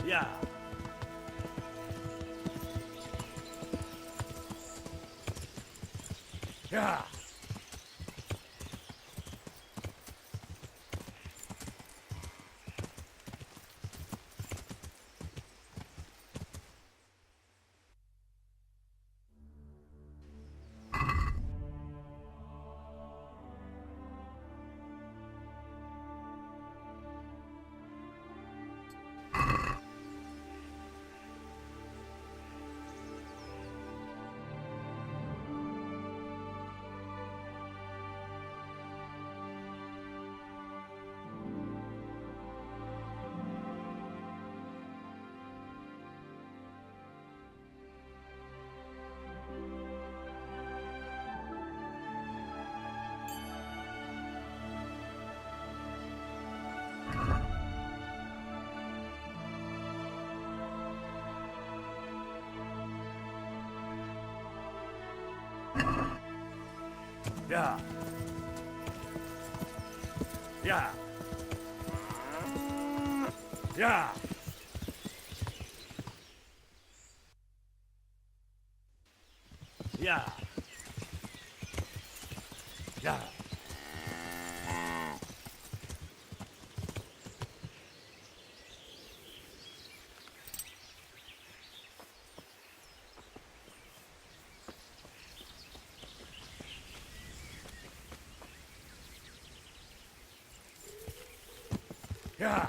Yeah. Yeah. Yeah. Yeah. Yeah. Yeah. Yeah. Yeah.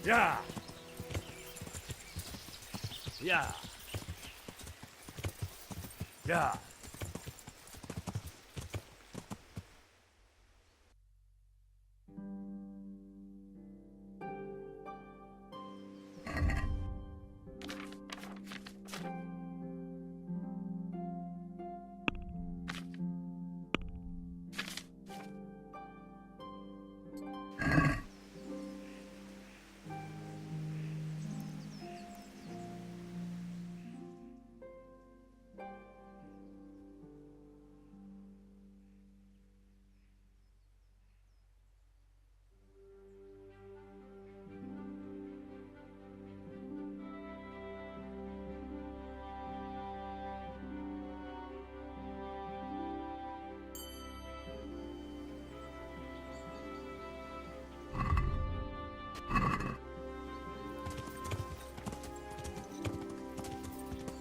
Yeah. Yeah. Yeah.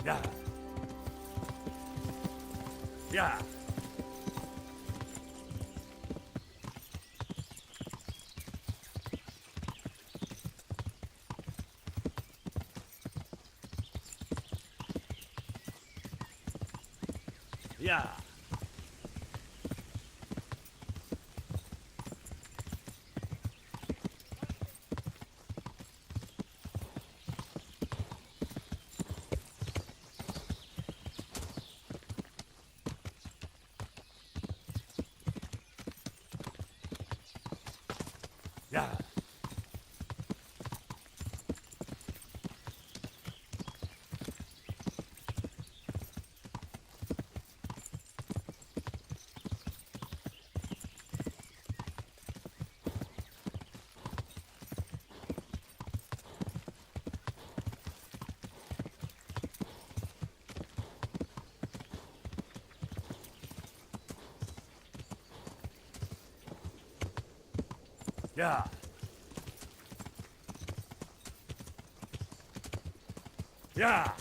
Yeah. Yeah. Yeah. Yeah. Yeah. Yeah.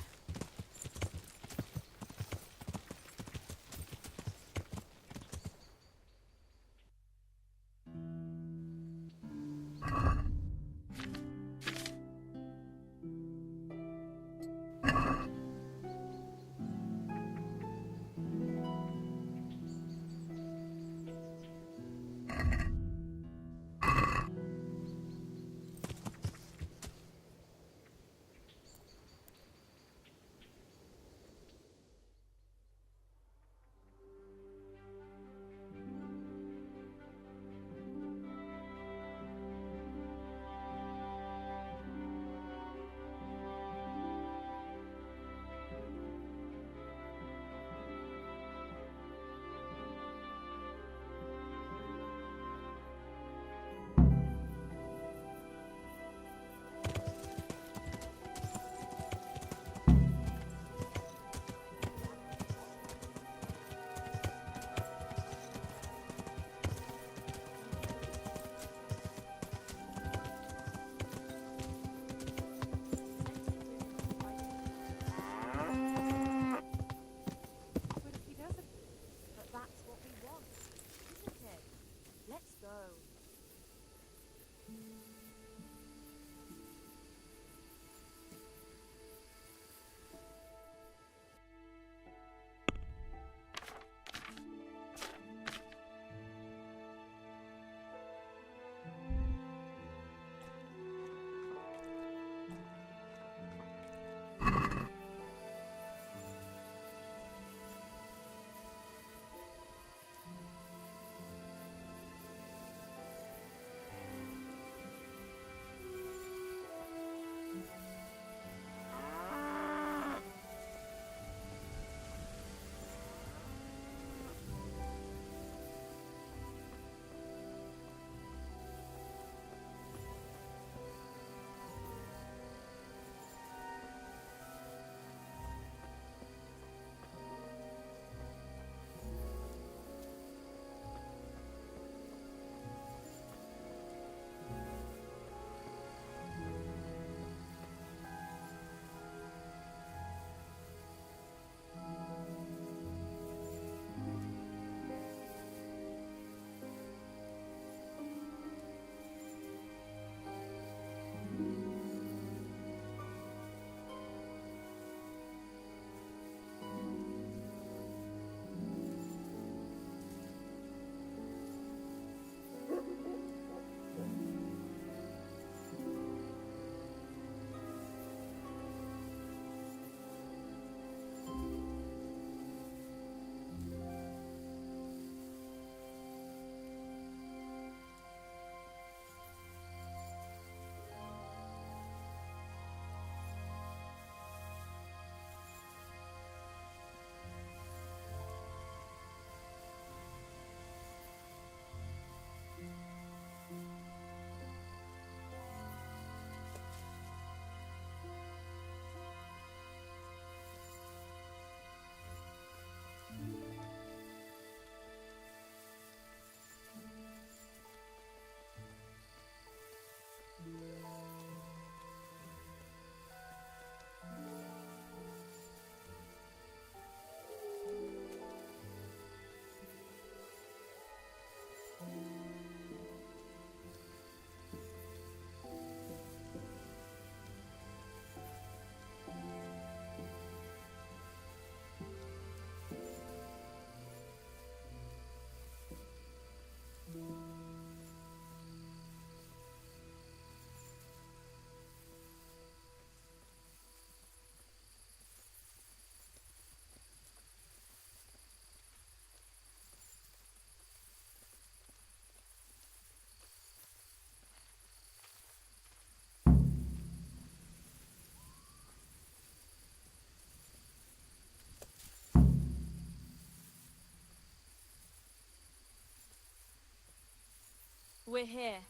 we're here.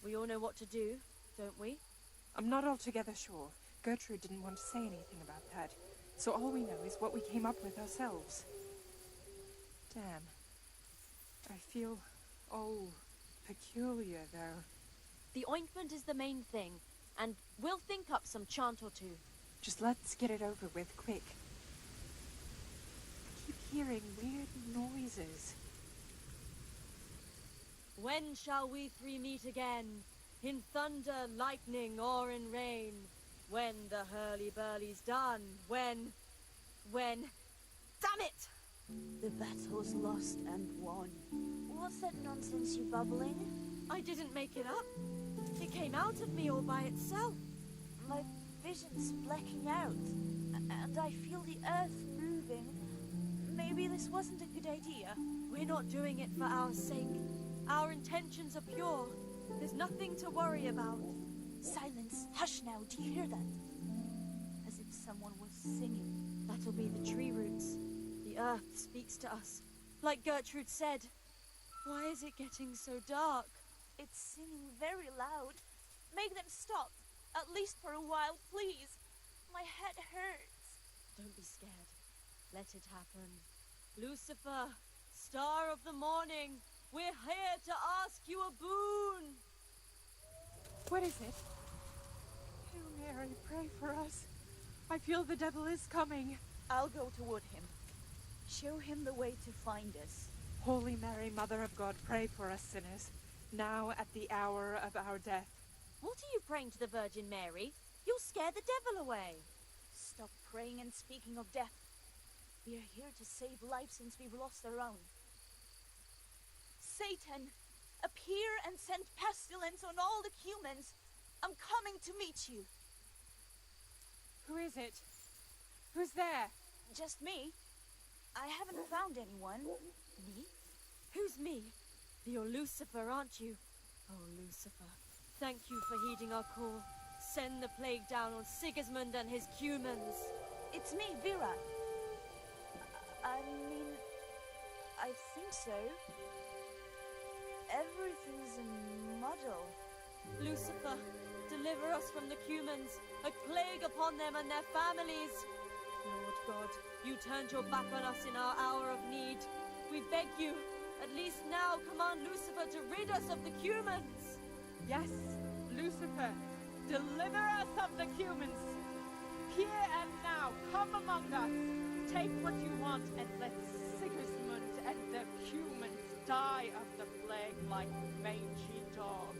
We all know what to do, don't we? I'm not altogether sure. Gertrude didn't want to say anything about that, so all we know is what we came up with ourselves. Damn. I feel all peculiar, though. The ointment is the main thing, and we'll think up some chant or two. Just let's get it over with, quick. I keep hearing weird noises. When shall we three meet again? In thunder, lightning, or in rain? When the hurly-burly's done? When? Damn it! The battle's lost and won. What's that nonsense you're bubbling? I didn't make it up. It came out of me all by itself. My vision's blacking out, and I feel the earth moving. Maybe this wasn't a good idea. We're not doing it for our sake. Our intentions are pure. There's nothing to worry about. Silence! Hush now! Do you hear that? As if someone was singing. That'll be the tree roots. The earth speaks to us. Like Gertrude said. Why is it getting so dark? It's singing very loud. Make them stop. At least for a while, please. My head hurts. Don't be scared. Let it happen. Lucifer, star of the morning, we're here to ask you a boon. What is it? Hail Mary, pray for us. I feel the devil is coming. I'll go toward him. Show him the way to find us. Holy Mary, Mother of God, pray for us sinners, now at the hour of our death. What are you praying to the Virgin Mary? You'll scare the devil away. Stop praying and speaking of death. We are here to save lives since we've lost our own. Satan, appear and send pestilence on all the humans. I'm coming to meet you. Who is it? Who's there? Just me. I haven't found anyone. Me? Who's me? You're Lucifer, aren't you? Oh, Lucifer. Thank you for heeding our call. Send the plague down on Sigismund and his humans. It's me, Vera. I mean, I think so. Everything's a muddle. Lucifer, deliver us from the humans. A plague upon them and their families. Lord God, you turned your back on us in our hour of need. We beg you, at least now command Lucifer to rid us of the humans. Yes, Lucifer, deliver us of the humans. Here and now, come among us. Take what you want and let Sigismund and the humans die of the plague like mangy dogs.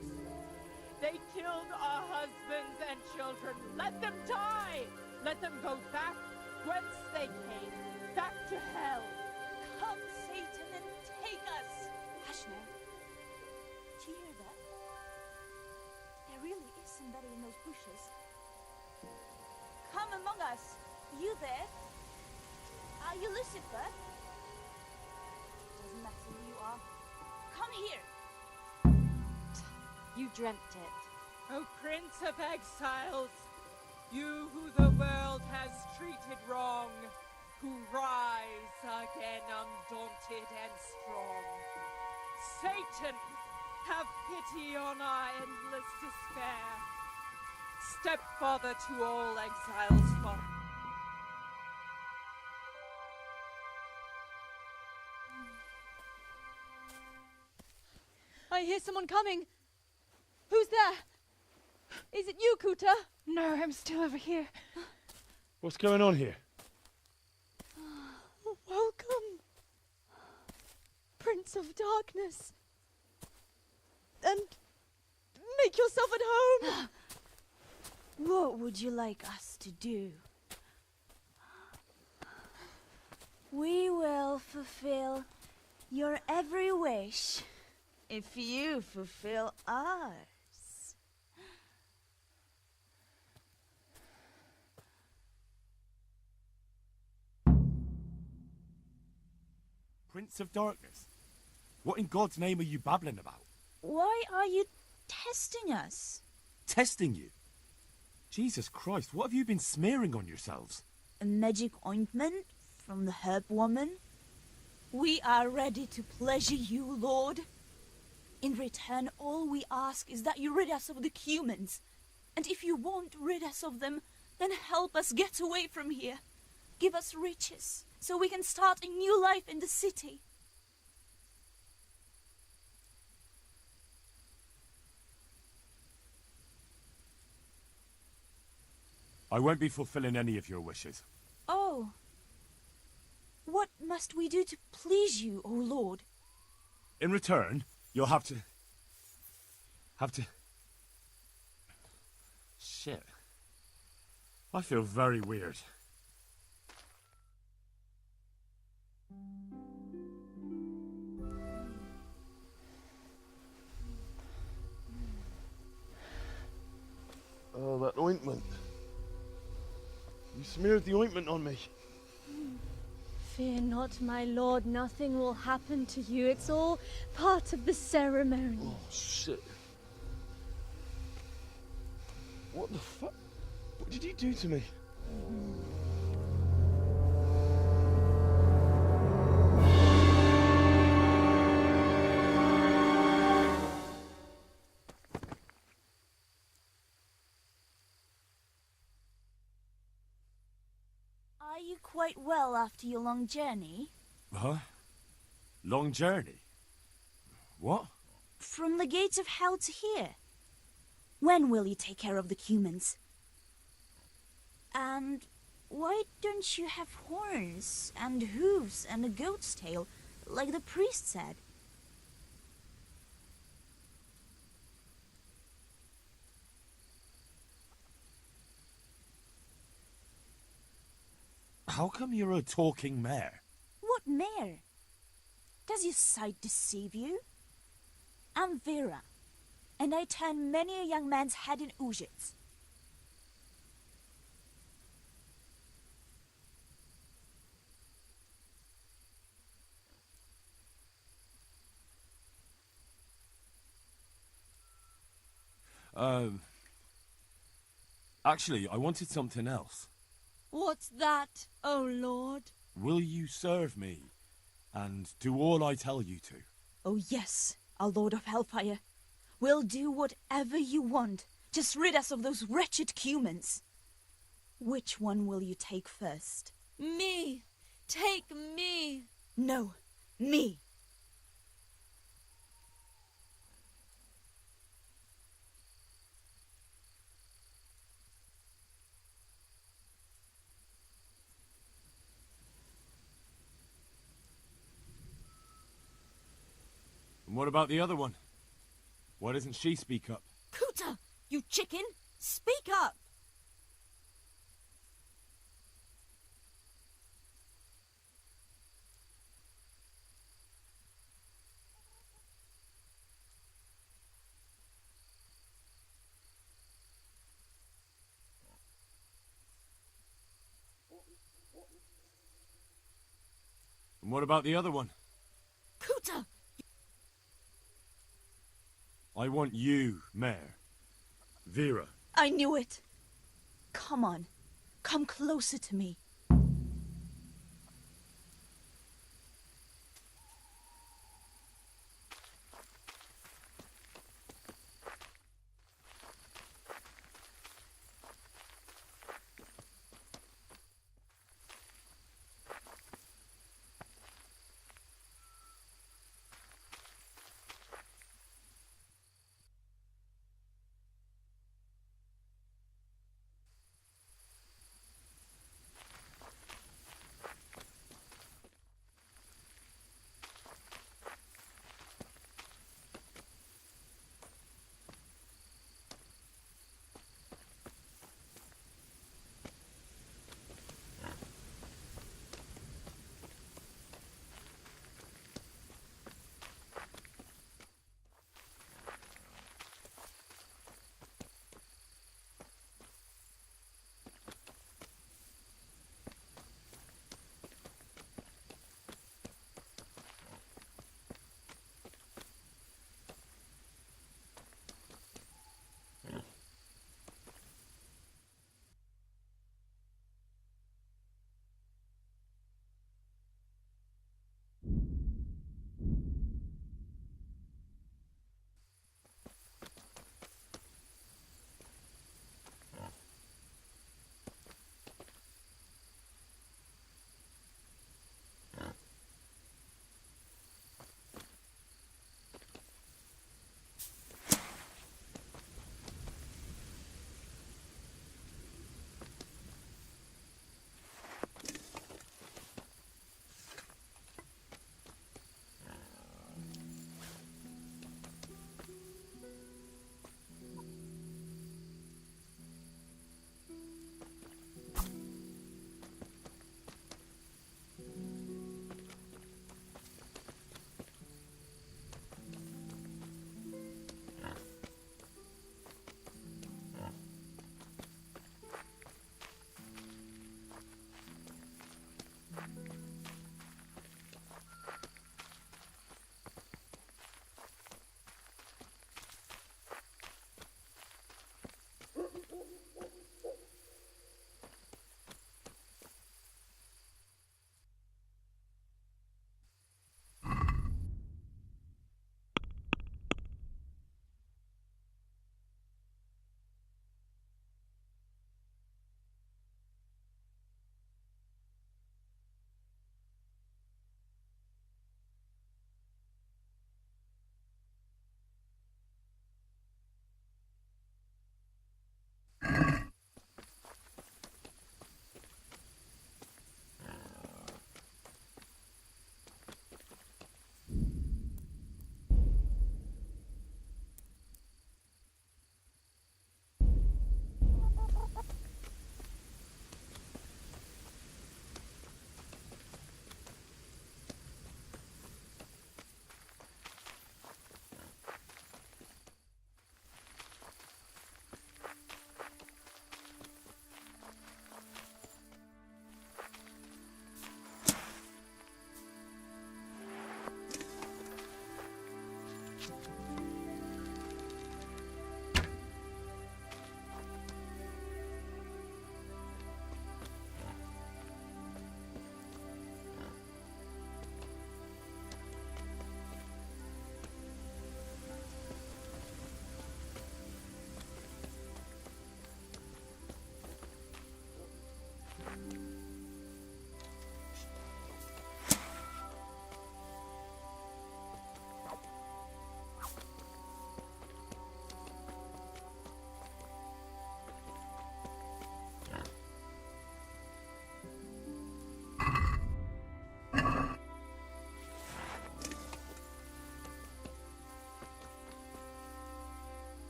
They killed our husbands and children. Let them die. Let them go back whence they came, back to hell. Come, Satan, and take us. Hush now. Do you hear that? There really is somebody in those bushes. Come among us. You there? Are you Lucifer? Doesn't matter who you are. Come here. You dreamt it. O Prince of Exiles, you who the world has treated wrong, who rise again undaunted and strong. Satan, have pity on our endless despair. Stepfather to all exiles fall. I hear someone coming. Who's there? Is it you, Kuta? No, I'm still over here. What's going on here? Welcome, Prince of Darkness. And make yourself at home. What would you like us to do? We will fulfill your every wish if you fulfill ours. Prince of Darkness? What in God's name are you babbling about? Why are you testing us? Testing you? Jesus Christ, what have you been smearing on yourselves? A magic ointment from the herb woman? We are ready to pleasure you, Lord. In return, all we ask is that you rid us of the humans. And if you won't rid us of them, then help us get away from here. Give us riches, so we can start a new life in the city. I won't be fulfilling any of your wishes. Oh. What must we do to please you, O Lord? In return, you'll have to... Shit. I feel very weird. Oh, that ointment. You smeared the ointment on me. Fear not, my lord. Nothing will happen to you. It's all part of the ceremony. Oh, shit. What the fuck? What did you do to me? Are you quite well after your long journey? Huh? Long journey? What? From the gates of hell to here. When will you take care of the humans? And why don't you have horns and hooves and a goat's tail, like the priest said? How come you're a talking mare? What mare? Does your sight deceive you? I'm Vera, and I turn many a young man's head in Uzhitz. Actually, I wanted something else. What's that, O Lord? Will you serve me and do all I tell you to? Oh yes, our Lord of Hellfire. We'll do whatever you want. Just rid us of those wretched humans. Which one will you take first? Me! Take me! No, me! And what about the other one? Why doesn't she speak up? Kuta, you chicken! Speak up! And what about the other one? Kuta! I want you, Mare. Vera. I knew it! Come on, come closer to me.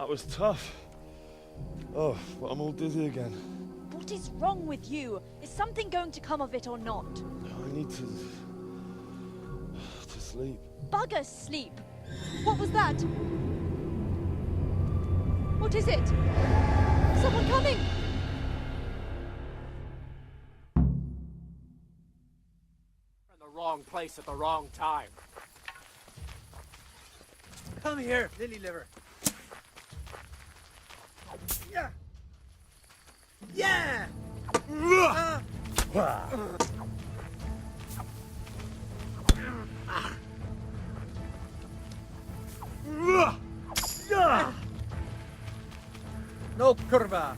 That was tough. Oh, but I'm all dizzy again. What is wrong with you? Is something going to come of it or not? I need to sleep. Bugger sleep! What was that? What is it? Someone coming! In the wrong place at the wrong time. Come here, lily liver. Yeah. Yeah. No curva.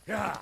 Yeah.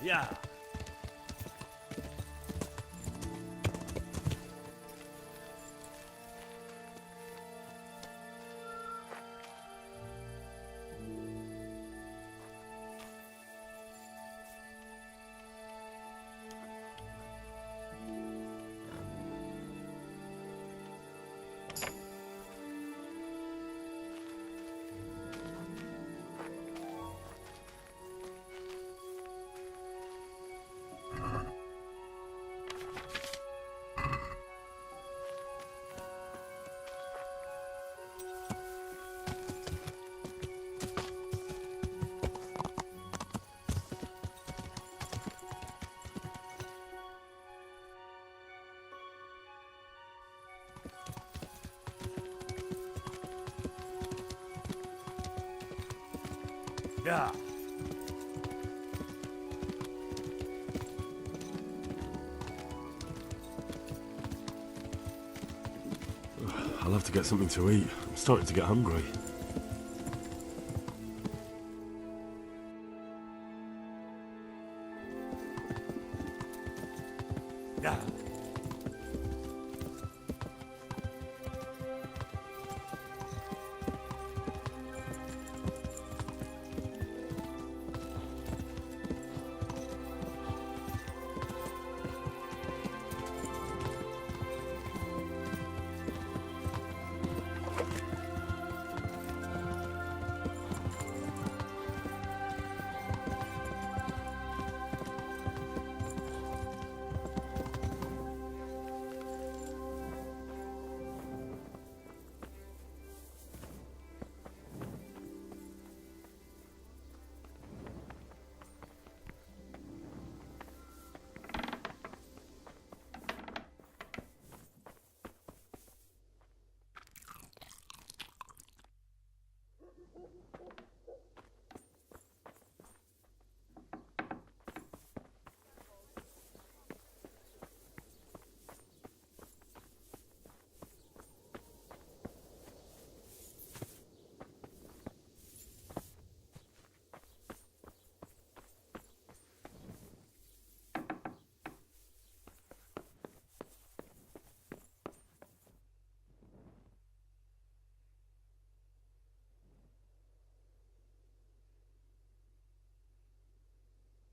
Yeah. Yeah. I'll have to get something to eat. I'm starting to get hungry. Yeah.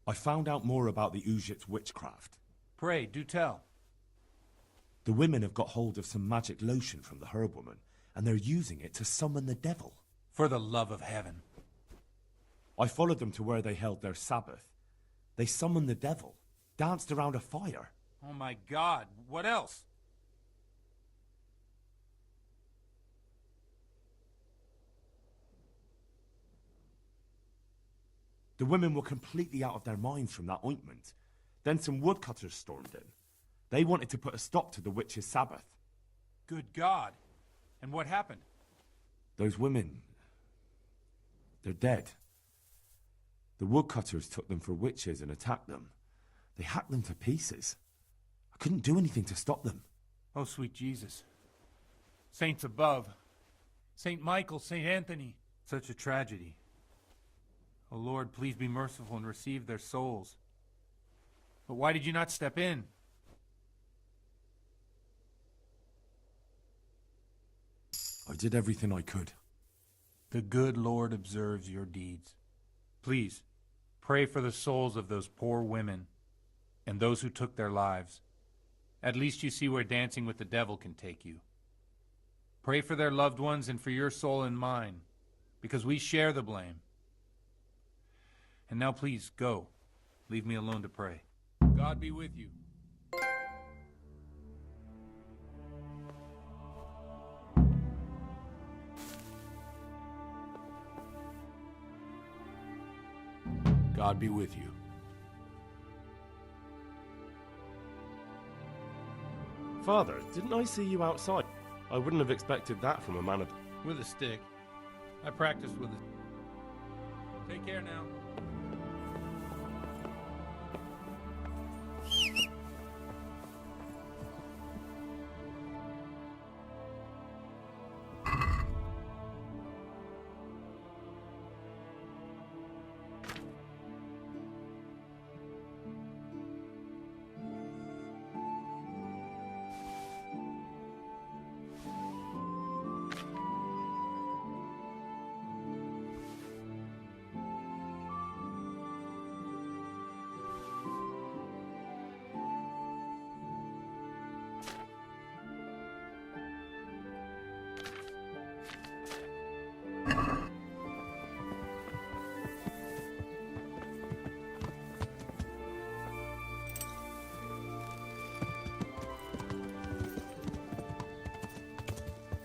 I found out more about the Ujit's witchcraft. Pray, do tell. The women have got hold of some magic lotion from the herb woman, and they're using it to summon the devil. For the love of heaven. I followed them to where they held their Sabbath. They summoned the devil, danced around a fire. Oh my God, what else? The women were completely out of their minds from that ointment. Then some woodcutters stormed in. They wanted to put a stop to the witch's Sabbath. Good God. And what happened? Those women... they're dead. The woodcutters took them for witches and attacked them. They hacked them to pieces. I couldn't do anything to stop them. Oh, sweet Jesus. Saints above. Saint Michael, Saint Anthony. Such a tragedy. Oh, Lord, please be merciful and receive their souls. But why did you not step in? I did everything I could. The good Lord observes your deeds. Please, pray for the souls of those poor women and those who took their lives. At least you see where dancing with the devil can take you. Pray for their loved ones and for your soul and mine, because we share the blame. And now please, go. Leave me alone to pray. God be with you. God be with you. Father, didn't I see you outside? I wouldn't have expected that from a man of... With a stick. I practiced with it. Take care now.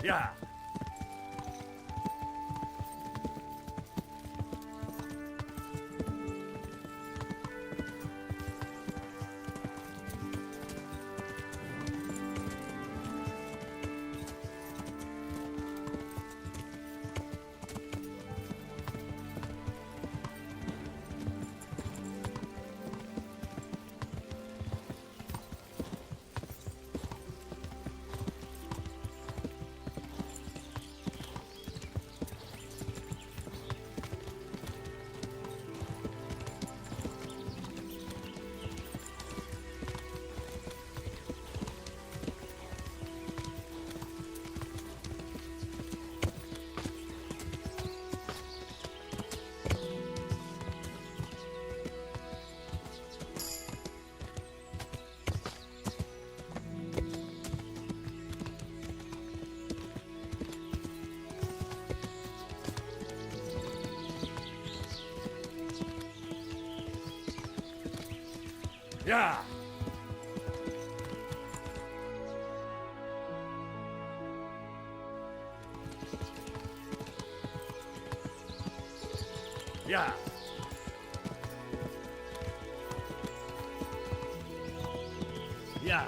Yeah. Yeah. Yeah. Yeah.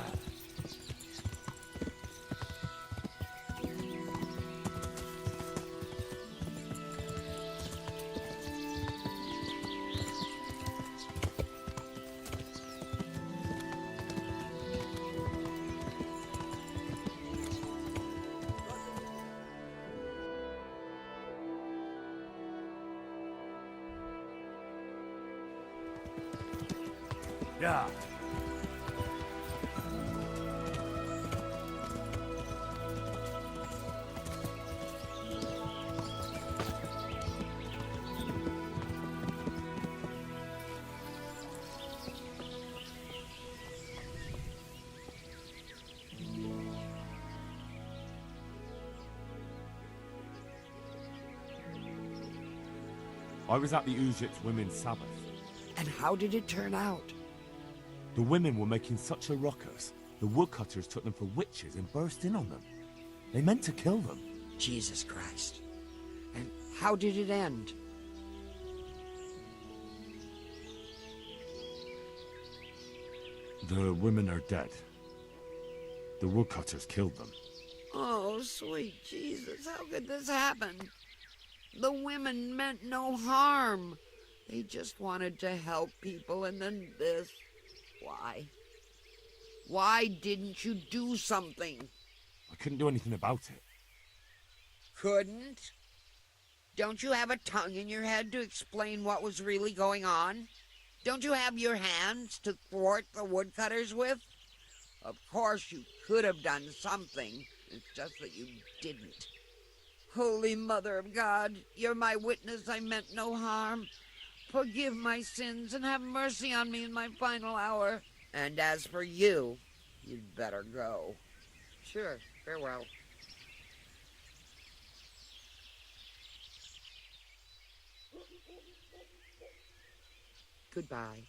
Yeah. Yeah. I was at the Egypt Women's Sabbath. And how did it turn out? The women were making such a ruckus. The woodcutters took them for witches and burst in on them. They meant to kill them. Jesus Christ. And how did it end? The women are dead. The woodcutters killed them. Oh, sweet Jesus, how could this happen? The women meant no harm. They just wanted to help people, and then this. Why? Why didn't you do something? I couldn't do anything about it. Couldn't? Don't you have a tongue in your head to explain what was really going on? Don't you have your hands to thwart the woodcutters with? Of course you could have done something. It's just that you didn't. Holy Mother of God, you're my witness I meant no harm. Forgive my sins and have mercy on me in my final hour. And as for you, you'd better go. Sure, farewell. Goodbye.